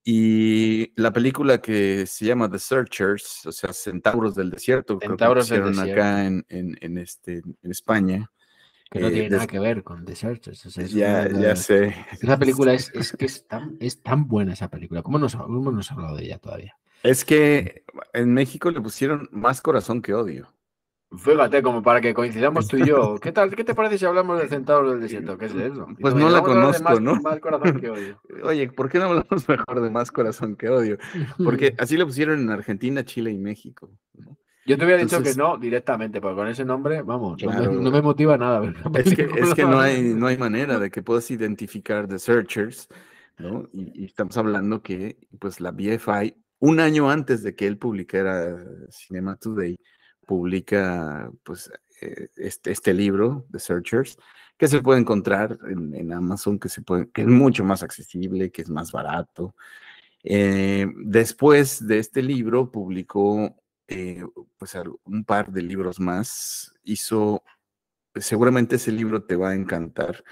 y la película que se llama The Searchers, o sea, Centauros del Desierto, creo que le Centauros del pusieron desierto. acá en España. Que no tiene nada Des- que ver con The Searchers. O sea, ya sé. esa película es que es tan buena esa película. ¿Cómo no nos ha hablado de ella todavía? Es que en México le pusieron Más corazón que odio. Fíjate, como para que coincidamos tú y yo. ¿Qué tal? ¿Qué te parece si hablamos de Centauros del Desierto? ¿Qué es eso? Y Pues tú me no dices, la vamos a hablar de conozco, ¿no? más corazón que odio. Oye, ¿por qué no hablamos mejor de Más corazón que odio? Porque así le pusieron en Argentina, Chile y México, ¿no? Yo te hubiera dicho que Entonces, no directamente, porque con ese nombre, vamos, no claro, me motiva nada ver la es que película. no hay manera de que puedas identificar The Searchers, ¿no? Y estamos hablando que, pues, la BFI, un año antes de que él publicara Cinema Today, publica, pues, este libro, The Searchers, que se puede encontrar en Amazon, que es mucho más accesible, que es más barato. Después de este libro, publicó, pues, un par de libros más. Seguramente ese libro te va a encantar,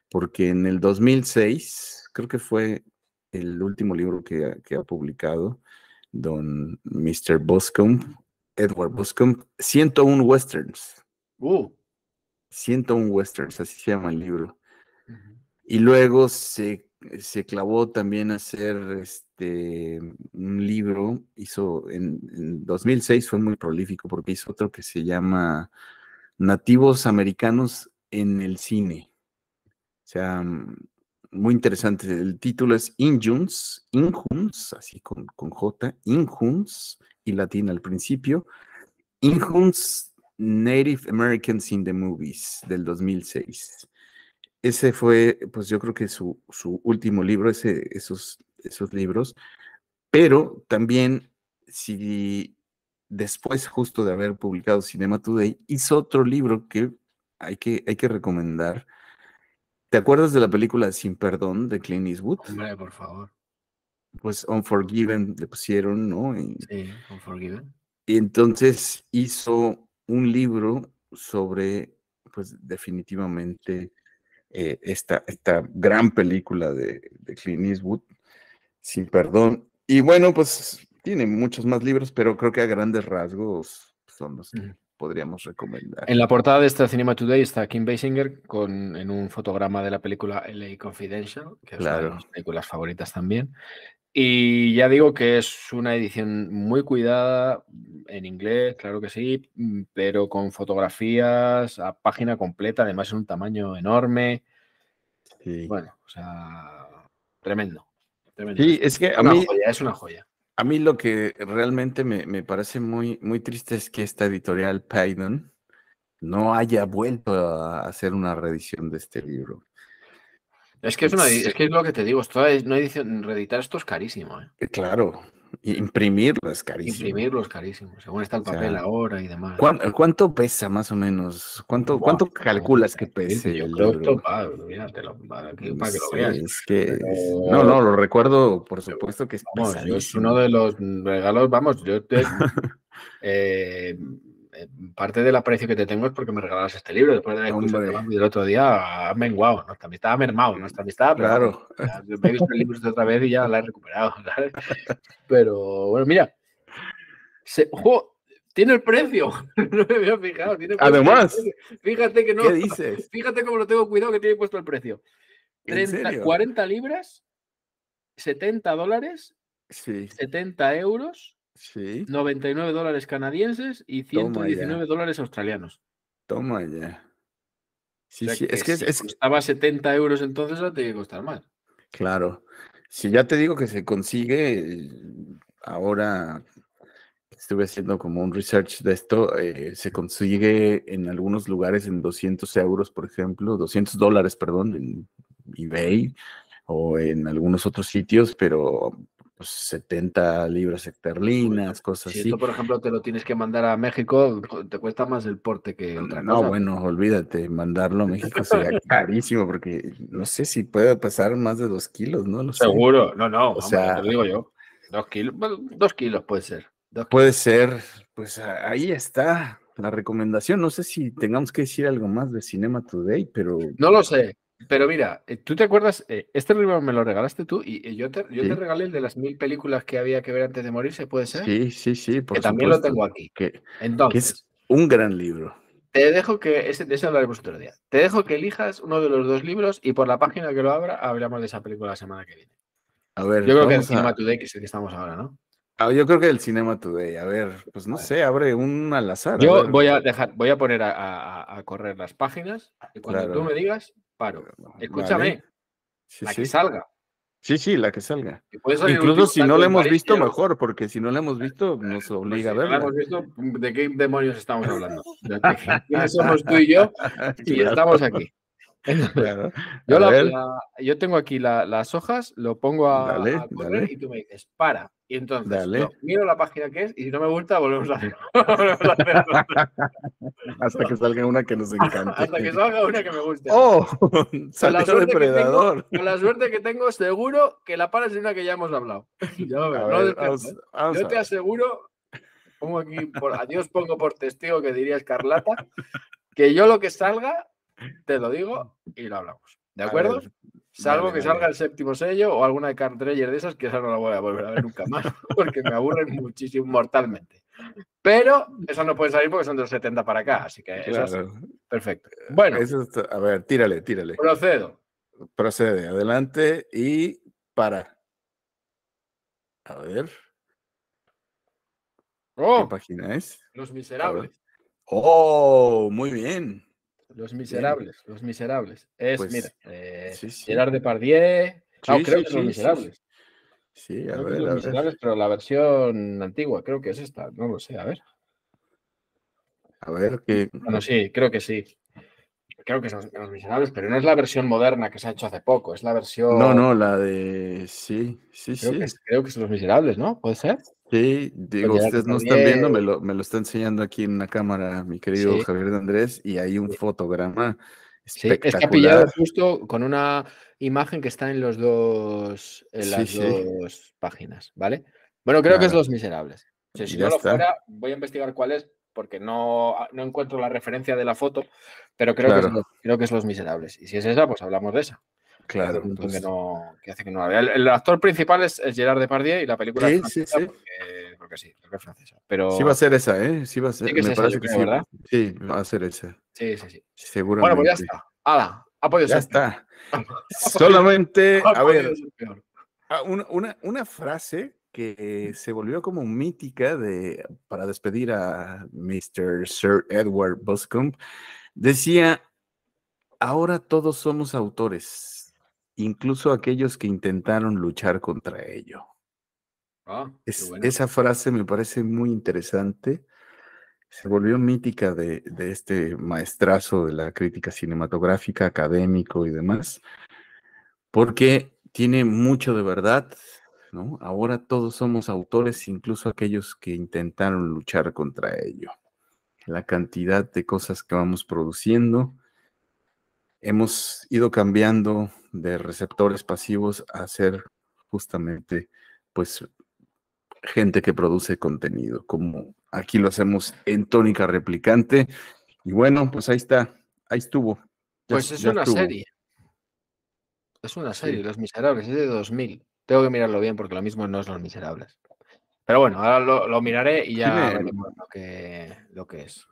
porque en el 2006, creo que fue el último libro que ha publicado, don Mr. Boscombe, Edward Boscombe, 101 Westerns. Uh. 101 Westerns, así se llama el libro. Y luego se clavó también a hacer un libro, en 2006 fue muy prolífico porque hizo otro que se llama nativos americanos en el cine. O sea, muy interesante. El título es Injuns, así con J, Injuns y latín al principio. Injuns Native Americans in the Movies del 2006. Ese fue, pues yo creo que su último libro, esos libros, pero también si después justo de haber publicado Cinema Today, hizo otro libro que hay que recomendar. ¿Te acuerdas de la película Sin Perdón de Clint Eastwood? Hombre, por favor. Pues Unforgiven le pusieron, ¿no? Sí, Unforgiven. Y entonces hizo un libro sobre, pues definitivamente, esta gran película de Clint Eastwood, Sin Perdón. Y bueno, pues tiene muchos más libros, pero creo que a grandes rasgos son los que podríamos recomendar. En la portada de esta Cinema Today está Kim Basinger en un fotograma de la película LA Confidential, que es una de mis películas favoritas también. Y ya digo que es una edición muy cuidada, en inglés, claro que sí, pero con fotografías a página completa, además en un tamaño enorme. Sí. Bueno, o sea, tremendo. Sí, es que es una joya. A mí lo que realmente me parece muy, muy triste es que esta editorial Phaidon no haya vuelto a hacer una reedición de este libro. Es que es lo que te digo, una edición, reeditar esto es carísimo. Claro, imprimirlo es carísimo. Imprimirlo es carísimo, según está el papel ahora y demás. ¿Cuánto pesa más o menos? ¿Cuánto calculas que pese Yo el creo libro? para que lo veas. Es que no, lo recuerdo, por supuesto que es pesadísimo. Es uno de los regalos, parte del aprecio que te tengo es porque me regalas este libro. Después de la discusión del otro día, ha menguado. Nuestra amistad ha mermado, nuestra amistad. Claro. Pero me he visto el libro de otra vez y ya la he recuperado, ¿sabes? Pero bueno, mira. Tiene el precio. No me había fijado. Además, fíjate que no. ¿qué dices? Fíjate cómo lo tengo cuidado que tiene puesto el precio. 40 libras, $70, sí. 70 euros, sí. $99 canadienses y $119 australianos. Toma ya. Sí, O sea, sí, que si costaba 70 euros entonces, no tiene que costar más. Claro. Si ya te digo que se consigue, ahora estuve haciendo como un research de esto, se consigue en algunos lugares en 200 euros, por ejemplo, $200, perdón, en eBay o en algunos otros sitios, pero pues, 70 libras esterlinas, cosas así. Si esto, por ejemplo, te lo tienes que mandar a México, te cuesta más el porte que otra cosa. No, bueno, olvídate, mandarlo a México sería carísimo, porque no sé si puede pasar más de 2 kilos, ¿no? Lo sé. Seguro, no, o sea, te lo digo yo. 2 kilos, 2 kilos puede ser. Puede ser, pues ahí está la recomendación. No sé si tengamos que decir algo más de Cinema Today, pero... No lo sé, pero mira, ¿tú te acuerdas? Este libro me lo regalaste tú y yo te regalé el de las 1000 películas que había que ver antes de morirse, ¿puede ser? Sí, por supuesto. También lo tengo aquí. Entonces, que es un gran libro. Te dejo de eso hablaremos otro día. Te dejo que elijas uno de los 2 libros y por la página que lo abra hablamos de esa película la semana que viene. A ver, yo creo que el Cinema Today, que es el que estamos ahora, ¿no? Yo creo que el Cinema Today. A ver, pues no sé, abre un al azar. Yo voy a poner a correr las páginas y cuando tú me digas, paro. Escúchame, vale. que salga. Sí, la que salga. Incluso si no la hemos visto, mejor, porque si no la hemos visto, nos obliga a verla. Si no la hemos visto, ¿de qué demonios estamos hablando? ¿Quiénes somos tú y yo? Y estamos aquí. Claro. Yo tengo aquí las hojas, lo pongo a correr y tú me dices, para. Y entonces miro la página que es y si no me gusta, volvemos a hacer. Hasta que salga una que nos encante. Hasta que salga una que me guste. ¡Oh! Salió Depredador. Con la suerte que tengo, seguro que la paras en una que ya hemos hablado. Yo te aseguro, pongo aquí, adiós pongo por testigo que diría Escarlata, que yo lo que salga, te lo digo y lo hablamos. ¿De acuerdo? Salvo que salga el 7º sello o alguna de Carl Dreyer de esas, que esa no la voy a volver a ver nunca más, porque me aburren muchísimo, mortalmente. Pero eso no puede salir porque son de los 70 para acá, así que eso es perfecto. Bueno, a ver, tírale. Procede, adelante y para. A ver. ¿Qué página es? Los Miserables. Oh, muy bien. Los Bien. Miserables, Los Miserables. Es, mira, Pues sí, sí. Gerard Depardieu. No, Sí, creo sí, que es Los sí, sí. Miserables. Sí, a Creo que es ver, Los a ver. Miserables, pero la versión antigua, creo que es esta. No lo sé, a ver. A ver qué. Bueno, sí, creo que sí. Creo que son Los Miserables, pero no es la versión moderna que se ha hecho hace poco, es la No, versión. no, la de. Sí, sí, sí. Creo que es Los Miserables, ¿no? ¿Puede ser? Sí, Con digo, Gerard ustedes no están Depardieu. viendo, me lo está enseñando aquí en una cámara mi querido Sí, Javier de Andrés, y hay un sí. fotograma Sí, es que ha pillado espectacular. justo con una imagen que está en Sí, las sí, dos páginas, ¿vale? Bueno, creo que es claro. Los Miserables. O sea, si Ya no lo está, fuera, voy a investigar cuál es, porque no encuentro la referencia de la foto, pero claro, creo que es Los Miserables. Y si es esa, pues hablamos de esa. Que hace un claro. montón Pues que hace que no la vea. El actor principal es Gerard Depardieu y la película es sí, sí, francesa sí. porque sí, porque es francesa. Sí va a Pero ser esa, ¿eh? Sí va a sí ser, que es me esa, yo parece que creo, sí. ¿verdad? Sí, va a ser esa, Sí, sí, sí. Bueno, pues ya seguramente. está. ¡Hala! Ha podido Ya ser peor. está. Solamente, Ha a podido ver, ser peor. una frase que se volvió como mítica para despedir a Mr. Sir Edward Buscombe, decía, ahora todos somos autores, incluso aquellos que intentaron luchar contra ello. Ah, qué buena. Esa frase me parece muy interesante. Se volvió mítica de este maestrazo de la crítica cinematográfica, académico y demás, porque tiene mucho de verdad, ¿no? Ahora todos somos autores, incluso aquellos que intentaron luchar contra ello. La cantidad de cosas que vamos produciendo, hemos ido cambiando de receptores pasivos a ser justamente, pues, gente que produce contenido, como aquí lo hacemos en Tónica Replicante. Y bueno, pues ahí está, ahí estuvo, Pues es ya una estuvo. serie. Es una Sí, serie, Los Miserables, es de 2000. Tengo que mirarlo bien porque lo mismo no es Los Miserables. Pero bueno, ahora lo miraré y ya tiene, veremos lo que es.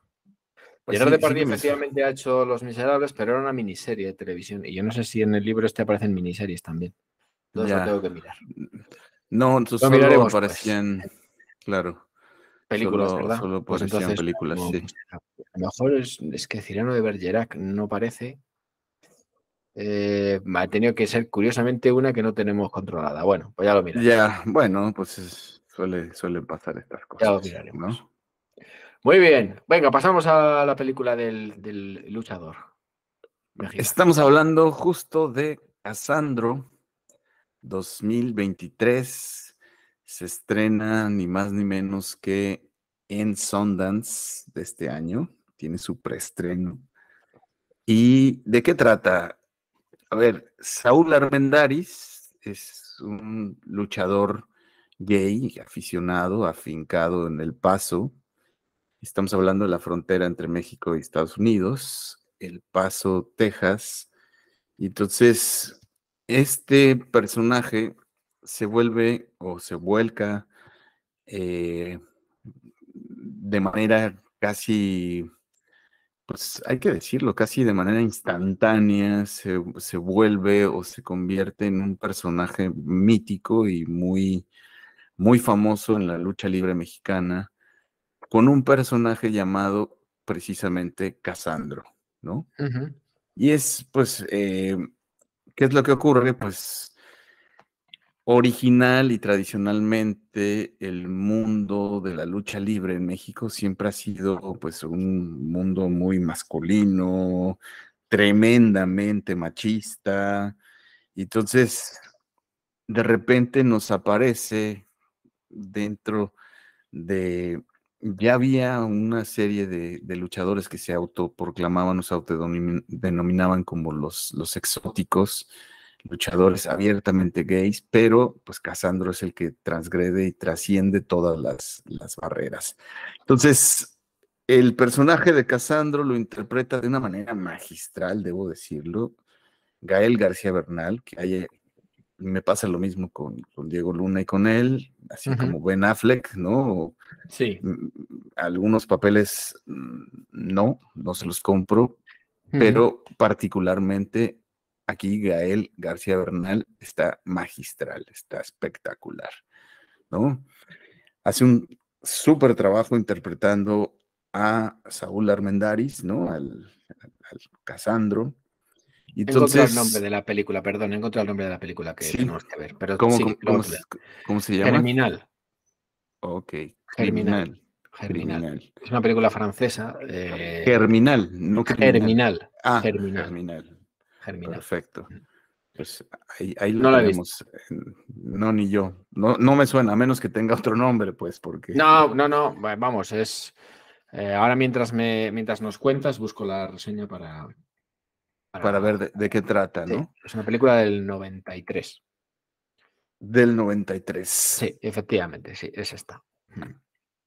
pues Gerard sí, sí Depardieu que me... efectivamente ha hecho Los Miserables, pero era una miniserie de televisión. Y yo no sé si en el libro este aparecen miniseries también. Entonces lo tengo Ya, que mirar. no, entonces Lo solo miraremos, pues. aparecían, claro, Películas, ¿verdad? solo Pues aparecían entonces, películas, no, sí. pues, a lo mejor es que Cyrano de Bergerac no parece. Ha tenido que ser curiosamente una que no tenemos controlada. Bueno, pues ya lo miraremos. Ya, bueno, pues suelen pasar estas Ya lo cosas, miraremos. ¿no? Muy bien. Venga, pasamos a la película del luchador mexicano. Estamos hablando justo de Casandro 2023. Se estrena ni más ni menos que en Sundance de este año. Tiene su preestreno. ¿Y de qué trata? A ver, Saúl Armendáriz es un luchador gay, aficionado, afincado en El Paso. Estamos hablando de la frontera entre México y Estados Unidos, El Paso, Texas. Y entonces, este personaje se vuelve o se vuelca de manera casi, pues hay que decirlo, casi de manera instantánea, se vuelve o se convierte en un personaje mítico y muy, muy famoso en la lucha libre mexicana, con un personaje llamado precisamente Casandro, ¿no? Ujú, Y es, pues, ¿qué es lo que ocurre? Pues original y tradicionalmente el mundo de la lucha libre en México siempre ha sido pues un mundo muy masculino, tremendamente machista. Y entonces, de repente nos aparece dentro de, ya había una serie de luchadores que se autoproclamaban o se autodenominaban como los exóticos, luchadores abiertamente gays, pero pues Casandro es el que transgrede y trasciende todas las barreras. Entonces, el personaje de Casandro lo interpreta de una manera magistral, debo decirlo, Gael García Bernal, que me pasa lo mismo con Diego Luna y con él, así ujú. como Ben Affleck, ¿no? Sí. Algunos papeles no se los compro, Ujú, pero particularmente aquí Gael García Bernal está magistral, está espectacular, ¿no? Hace un súper trabajo interpretando a Saúl Armendáriz, ¿no? Al Casandro. Y He encontrado el nombre entonces, de la película, perdón, he encontrado el nombre de la película que sí, tenemos que ver, pero ¿cómo, sí, cómo, luego cómo tú se lees. cómo se llama? Germinal, Ok, Germinal, criminal, Germinal. criminal. Es una película francesa. Germinal, no criminal. Germinal, Ah, Germinal, germinal. Germinal. Perfecto. Pues ahí lo No la he visto. tenemos. No, ni yo. No, no me suena, a menos que tenga otro nombre, pues, porque No, no, no, vamos, es... ahora mientras nos cuentas, busco la reseña para ver para... de qué trata, Sí, ¿no? es una película del 93. Del 93. Sí, efectivamente, sí, es esta.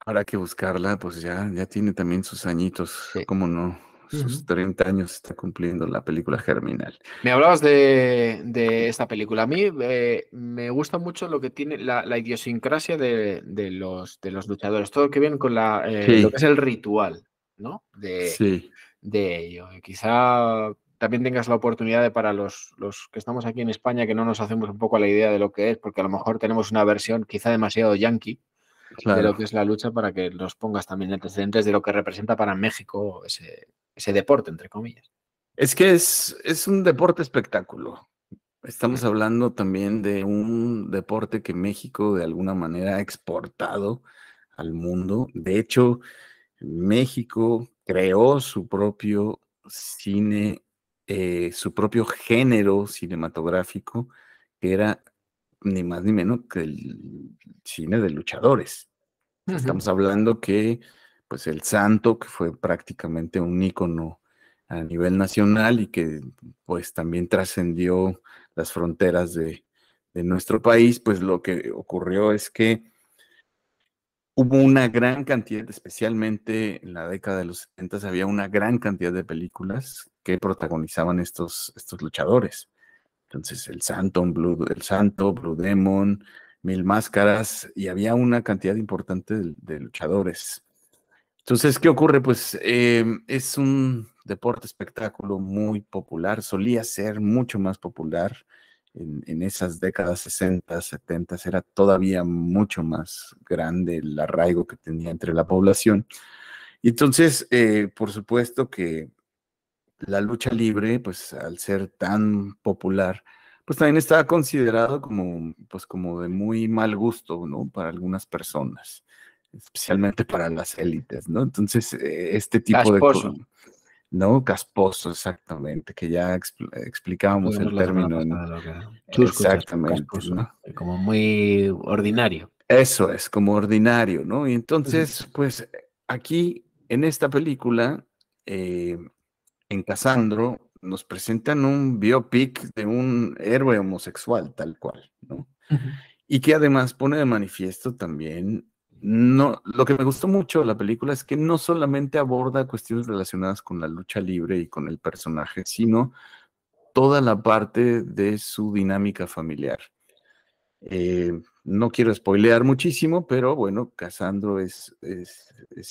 Habrá que buscarla, pues ya tiene también sus añitos, Sí. ¿cómo no? Sus 30 años está cumpliendo la película Germinal. Me hablabas de esta película. A mí me gusta mucho lo que tiene la idiosincrasia de los luchadores. Todo lo que viene con lo que Sí, es el ritual, ¿no? sí, De ello. Y quizá también tengas la oportunidad de para los que estamos aquí en España que no nos hacemos un poco a la idea de lo que es, porque a lo mejor tenemos una versión quizá demasiado yankee de lo claro. que es la lucha para que nos pongas también antecedentes de lo que representa para México ese deporte, entre comillas. Es que es un deporte espectáculo. Estamos hablando también de un deporte que México de alguna manera ha exportado al mundo. De hecho, México creó su propio cine, su propio género cinematográfico, que era ni más ni menos que el cine de luchadores. O sea, Ujú. estamos hablando que, pues, El Santo, que fue prácticamente un ícono a nivel nacional y que, pues, también trascendió las fronteras de nuestro país, pues lo que ocurrió es que hubo una gran cantidad, especialmente en la década de los 70, había una gran cantidad de películas que protagonizaban estos luchadores. Entonces, El Santo, Blue Demon, Mil Máscaras, y había una cantidad importante de luchadores. Entonces, ¿qué ocurre? Pues es un deporte espectáculo muy popular, solía ser mucho más popular en esas décadas 60, 70, era todavía mucho más grande el arraigo que tenía entre la población. Y entonces, por supuesto que la lucha libre, pues al ser tan popular, pues también estaba considerado como, pues como de muy mal gusto, ¿no? Para algunas personas, especialmente para las élites, ¿no? Entonces, este tipo de, Casposo, ¿no? Casposo, exactamente, que ya explicábamos digamos el la semana término pasada lo que era. Chusco, exactamente, casposo, ¿no? como muy ordinario. Eso es, como ordinario, ¿no? Y Ujú. entonces, pues aquí en esta película, eh, en Casandro nos presentan un biopic de un héroe homosexual, tal cual, ¿no? Ujú. Y que además pone de manifiesto también, no, lo que me gustó mucho de la película es que no solamente aborda cuestiones relacionadas con la lucha libre y con el personaje, sino toda la parte de su dinámica familiar. No quiero spoilear muchísimo, pero bueno, Casandro es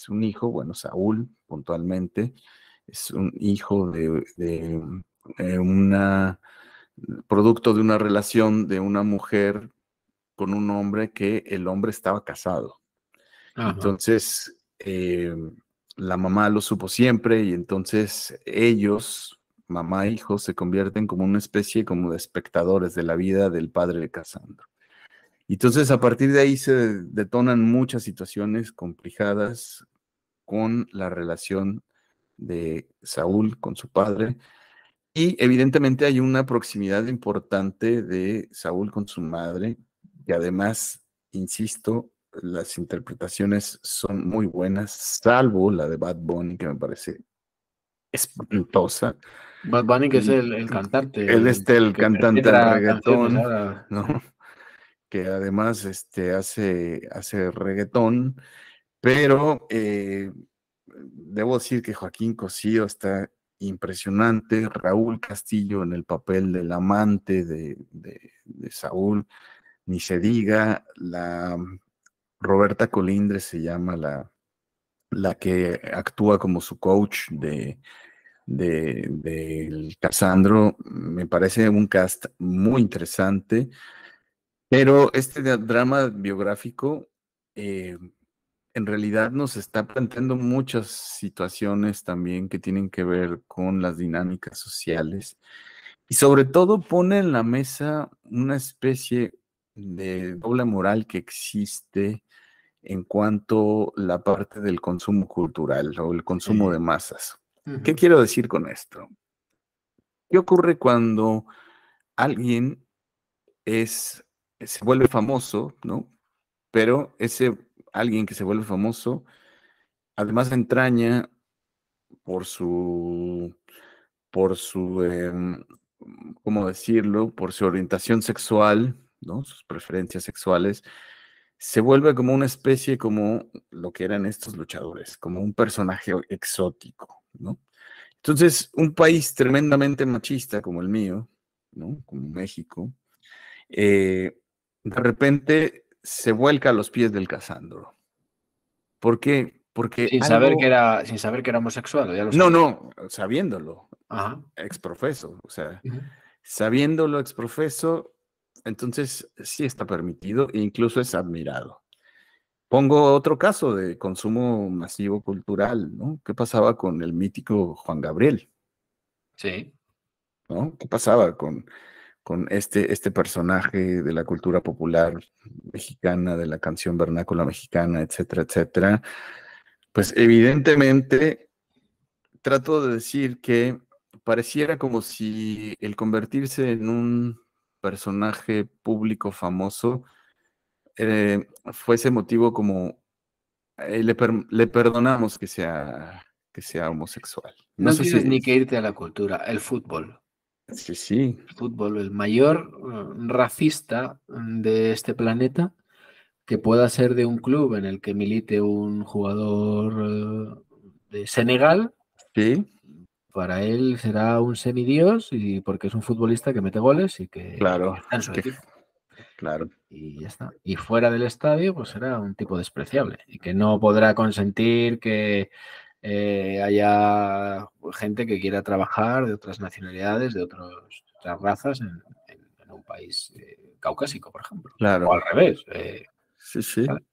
un hijo, bueno, Saúl puntualmente, es un hijo de una producto de una relación de una mujer con un hombre que el hombre estaba casado. Ajá. Entonces, la mamá lo supo siempre y entonces ellos, mamá e hijo, se convierten como una especie como de espectadores de la vida del padre de Casandro. Y entonces, a partir de ahí se detonan muchas situaciones complicadas con la relación de Saúl con su padre. Y evidentemente hay una proximidad importante de Saúl con su madre, que además, insisto, las interpretaciones son muy buenas, salvo la de Bad Bunny, que me parece espantosa. Bad Bunny, que es el cantante, Él el el que cantante del interpreta canciones reggaetón, ahora. ¿no? Que además hace reggaetón, pero debo decir que Joaquín Cosío está impresionante, Raúl Castillo en el papel del amante de Saúl, ni se diga, la Roberta Colindres se llama la que actúa como su coach del Casandro, me parece un cast muy interesante, pero este drama biográfico en realidad nos está planteando muchas situaciones también que tienen que ver con las dinámicas sociales y sobre todo pone en la mesa una especie de doble moral que existe en cuanto a la parte del consumo cultural o el consumo de Sí. masas. ¿Qué Ujú. quiero decir con esto? ¿Qué ocurre cuando alguien se vuelve famoso, ¿no? Pero ese alguien que se vuelve famoso, además entraña por su, ¿cómo decirlo? Por su orientación sexual, ¿no? Sus preferencias sexuales, se vuelve como una especie como lo que eran estos luchadores, como un personaje exótico, ¿no? Entonces, un país tremendamente machista como el mío, ¿no? Como México, de repente se vuelca a los pies del Casandro. ¿Por qué? Porque algo, Sin saber que era homosexual, o ya lo no, sabía. no, sabiéndolo, Ajá. exprofeso, o sea, Ujú. sabiéndolo exprofeso, entonces sí está permitido e incluso es admirado. Pongo otro caso de consumo masivo cultural, ¿no? ¿Qué pasaba con el mítico Juan Gabriel? Sí. ¿No? ¿Qué pasaba con este personaje de la cultura popular mexicana, de la canción vernácula mexicana, etcétera, etcétera? Pues evidentemente trato de decir que pareciera como si el convertirse en un personaje público famoso fuese motivo como le perdonamos que sea homosexual. No No sé tienes si, ni que irte a la cultura. El fútbol. sí, sí, El fútbol, el mayor racista de este planeta, que pueda ser de un club en el que milite un jugador de Senegal, sí, para él será un semidios y porque es un futbolista que mete goles y que claro, está en su que, equipo. claro, Y ya está. Y fuera del estadio, pues será un tipo despreciable y que no podrá consentir que haya gente que quiera trabajar de otras nacionalidades, de otras razas en un país caucásico, por ejemplo. O claro, al revés. sí, sí. ¿Vale?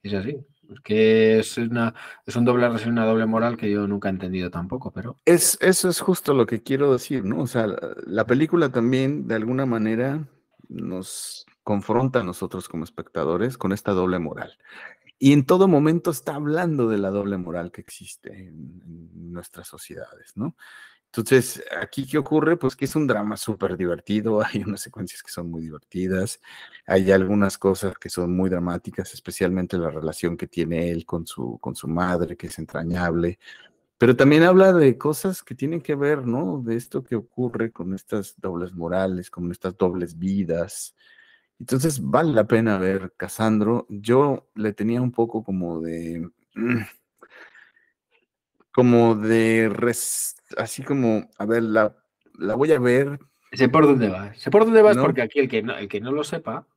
Es así. Es que es una doble moral que yo nunca he entendido tampoco, pero Eso es justo lo que quiero decir, ¿no? O sea, la película también, de alguna manera, nos confronta a nosotros como espectadores con esta doble moral. Y en todo momento está hablando de la doble moral que existe en nuestras sociedades, ¿no? Entonces, aquí, ¿qué ocurre? Pues que es un drama súper divertido, hay unas secuencias que son muy divertidas, hay algunas cosas que son muy dramáticas, especialmente la relación que tiene él con su madre, que es entrañable, pero también habla de cosas que tienen que ver, ¿no? De esto que ocurre con estas dobles morales, con estas dobles vidas. Entonces, vale la pena ver Casandro. Yo le tenía un poco así como, a ver, la voy a ver, sé por dónde vas. Sé por dónde vas ¿no? porque aquí el que no lo sepa,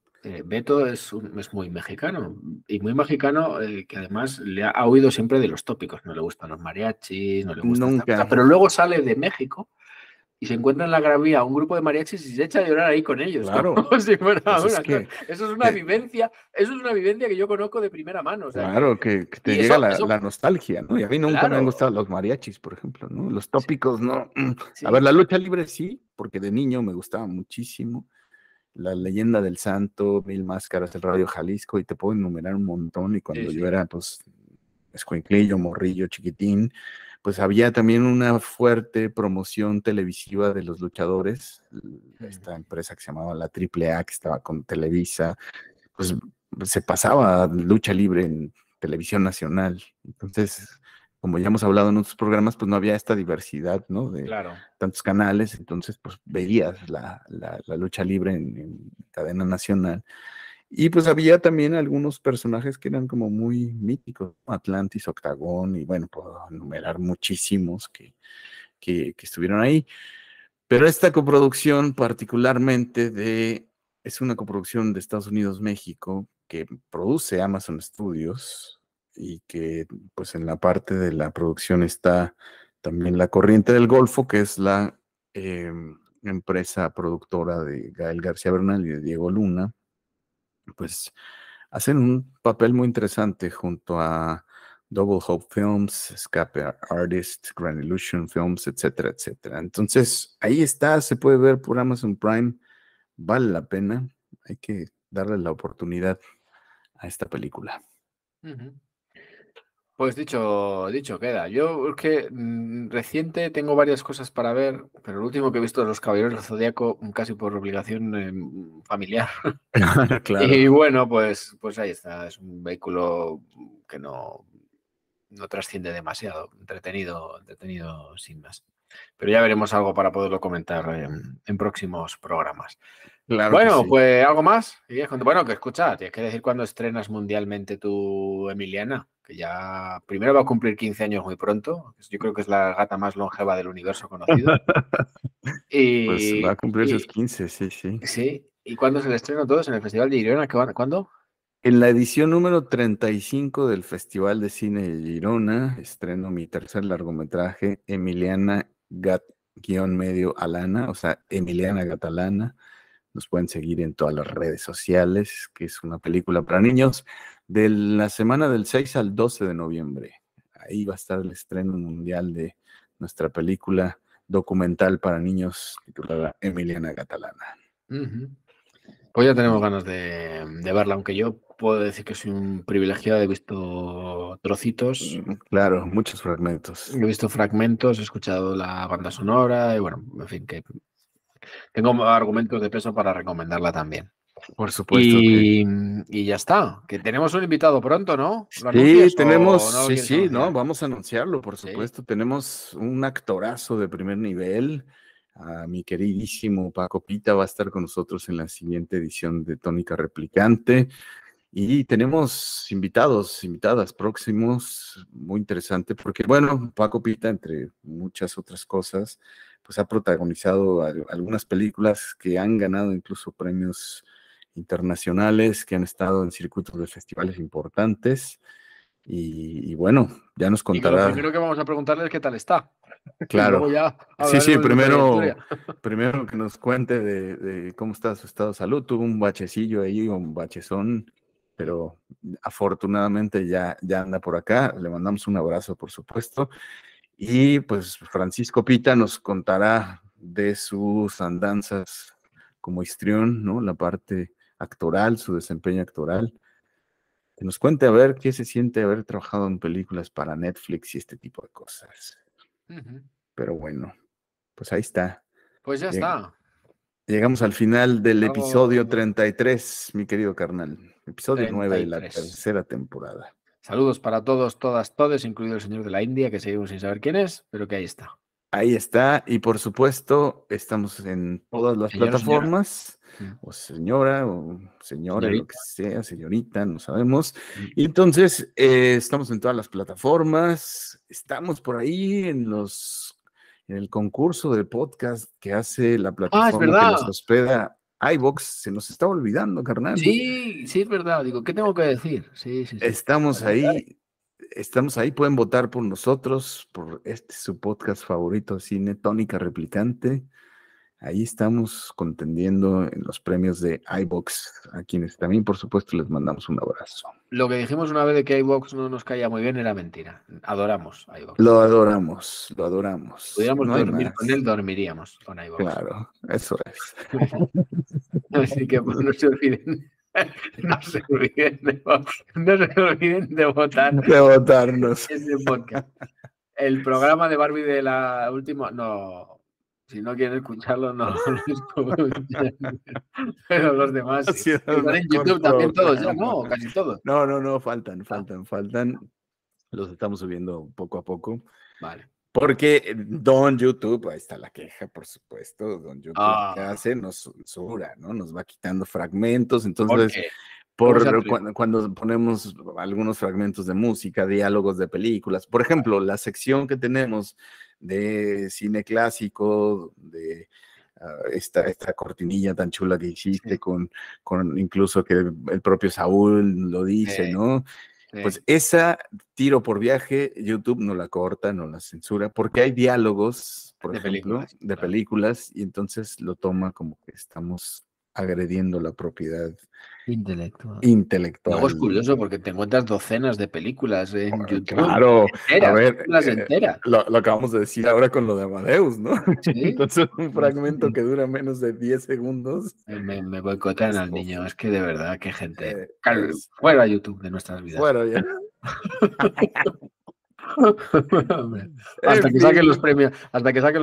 Beto es muy mexicano. Y muy mexicano que además ha oído siempre de los tópicos. No le gustan los mariachis, no le gusta esta cosa. Nunca, Pero luego sale de México y se encuentra en la Gran Vía un grupo de mariachis y se echa a llorar ahí con ellos, como claro, si fuera pues es una cosa. que, que- Eso es una vivencia que yo conozco de primera mano. O sea claro, que te y llega eso, la eso, nostalgia, ¿no? Y a mí nunca me han claro. gustado los mariachis, por ejemplo, ¿no? Los Sí, tópicos, no. A ver, sí, la lucha libre sí, porque de niño me gustaba muchísimo. La leyenda del santo, Mil Máscaras, el Radio Jalisco, y te puedo enumerar un montón. Y sí, cuando yo sí. era, pues, escuinclillo, morrillo, chiquitín, pues había también una fuerte promoción televisiva de los luchadores. Esta empresa que se llamaba la Triple A, que estaba con Televisa, pues se pasaba lucha libre en televisión nacional. Entonces, como ya hemos hablado en otros programas, pues no había esta diversidad, ¿no? De Claro. tantos canales, entonces pues veías la lucha libre en cadena nacional. Y pues había también algunos personajes que eran como muy míticos, ¿no? Atlantis, Octagón, y bueno, puedo enumerar muchísimos que estuvieron ahí. Pero esta coproducción particularmente es una coproducción de Estados Unidos, México, que produce Amazon Studios y que pues en la parte de la producción está también la Corriente del Golfo, que es la empresa productora de Gael García Bernal y de Diego Luna. Pues hacen un papel muy interesante junto a Double Hope Films, Escape Artist, Grand Illusion Films, etcétera, etcétera. Entonces, ahí está, se puede ver por Amazon Prime, vale la pena, hay que darle la oportunidad a esta película. Pues dicho queda. Yo es que reciente tengo varias cosas para ver, pero el último que he visto es Los Caballeros del Zodíaco, casi por obligación familiar. Claro. Y bueno, pues ahí está. Es un vehículo que no trasciende demasiado. Entretenido sin más. Pero ya veremos algo para poderlo comentar en próximos programas. Claro Bueno, que sí. pues algo más. Bueno, que escucha, tienes que decir cuándo estrenas mundialmente tu Emiliana, que ya primero va a cumplir 15 años muy pronto. Yo creo que es la gata más longeva del universo conocido. Pues va a cumplir sus 15, sí. Sí. ¿Y cuándo es el estreno todos? ¿En el Festival de Girona? ¿Cuándo? En la edición número 35 del Festival de Cine de Girona, estreno mi tercer largometraje, Emiliana Gat-medio Alana, o sea, Emiliana Gatalana. Nos pueden seguir en todas las redes sociales, que es una película para niños, de la semana del 6 al 12 de noviembre. Ahí va a estar el estreno mundial de nuestra película documental para niños titulada Emiliana Gatalana. Pues ya tenemos ganas de verla, aunque yo puedo decir que soy un privilegiado, he visto trocitos. Claro, muchos fragmentos. He visto fragmentos, he escuchado la banda sonora y bueno, en fin, que tengo argumentos de peso para recomendarla también. Por supuesto y ya está, que tenemos un invitado pronto, ¿no? ¿Lo sí, anuncias tenemos, o no lo sí, quieres sí, anunciar? no, vamos a anunciarlo, por supuesto. Tenemos un actorazo de primer nivel. Mi queridísimo Paco Pita va a estar con nosotros en la siguiente edición de Tónica Replicante. Y tenemos invitadas próximos, muy interesante, porque bueno, Paco Pita, entre muchas otras cosas, pues ha protagonizado algunas películas que han ganado incluso premios internacionales, que han estado en circuitos de festivales importantes. Y bueno, ya nos Y que lo contará. primero que vamos a preguntarle es qué tal está. Y Claro. luego ya Sí, hablaremos de su trayectoria. primero que nos cuente de cómo está su estado de salud. Tuvo un bachecillo ahí, un bachezón, pero afortunadamente ya anda por acá. Le mandamos un abrazo, por supuesto. Y pues Francisco Pita nos contará de sus andanzas como histrión, ¿no? La parte actoral, su desempeño actoral. Que nos cuente a ver qué se siente haber trabajado en películas para Netflix y este tipo de cosas. Pero bueno, pues ahí está. Pues ya está. Llegamos al final del Algo- episodio 33, mi querido carnal. Episodio 9 de la 33. tercera temporada. Saludos para todos, todas, todes, incluido el señor de la India, que seguimos sin saber quién es, pero que ahí está. Ahí está, y por supuesto, estamos en todas las plataformas, o señora, lo que sea, señorita, no sabemos. Y entonces, estamos en todas las plataformas, estamos por ahí en el concurso de podcast que hace la plataforma que nos hospeda iVoox. Se nos está olvidando, carnal. Sí, es verdad. Digo, ¿qué tengo que decir? Sí. Estamos ahí, pueden votar por nosotros, por su podcast favorito, Cine Tónica Replicante. Ahí estamos contendiendo en los premios de iVoox, a quienes también, por supuesto, les mandamos un abrazo. Lo que dijimos una vez de que iVoox no nos caía muy bien era mentira. Adoramos iVoox. Lo adoramos. Pudiéramos dormir con él, dormiríamos con iVoox. Claro, eso es. Así que pues, no se olviden. No se olviden de votar. De votarnos. Ese podcast. El programa de Barbie de la última, no. Si no quieren escucharlo, no lo escuchen. Pero los demás sí. Están en YouTube también todos, ya, ¿no? Casi todos. No, faltan. Los estamos subiendo poco a poco. Vale. Porque Don YouTube, ahí está la queja, por supuesto, Don YouTube, ¿qué hace? Nos censura, ¿no? Nos va quitando fragmentos, entonces, cuando ponemos algunos fragmentos de música, diálogos de películas, por ejemplo, la sección que tenemos de cine clásico, de esta cortinilla tan chula que hiciste, con incluso que el propio Saúl lo dice, ¿no? Pues esa tiro por viaje, YouTube no la corta, no la censura, porque hay diálogos, por ejemplo, de películas, y entonces lo toma como que estamos agrediendo la propiedad intelectual. intelectual. Luego es curioso porque te encuentras docenas de películas en YouTube. Claro, enteras, a ver, películas enteras. lo acabamos de decir ahora con lo de Amadeus, ¿no? ¿Sí? Entonces, un fragmento que dura menos de 10 segundos. Me boicotean al niño. Es que de verdad, qué gente. Fuera YouTube de nuestras vidas. Fuera ya. Hasta que saquen los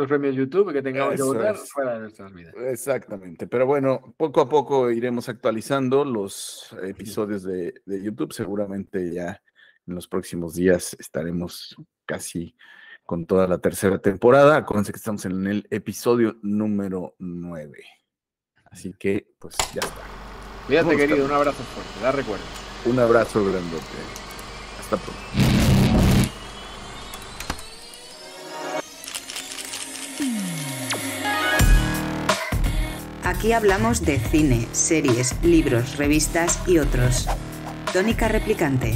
premios YouTube y que tengamos que votar, fuera de nuestras vidas. Exactamente, pero bueno, poco a poco iremos actualizando los episodios de YouTube. Seguramente ya en los próximos días estaremos casi con toda la tercera temporada. Acuérdense que estamos en el episodio número 9. Así que, pues ya está. Cuídate, querido, un abrazo fuerte, da recuerdo. Un abrazo grandote. Hasta pronto. Aquí hablamos de cine, series, libros, revistas y otros. Tónica Replicante.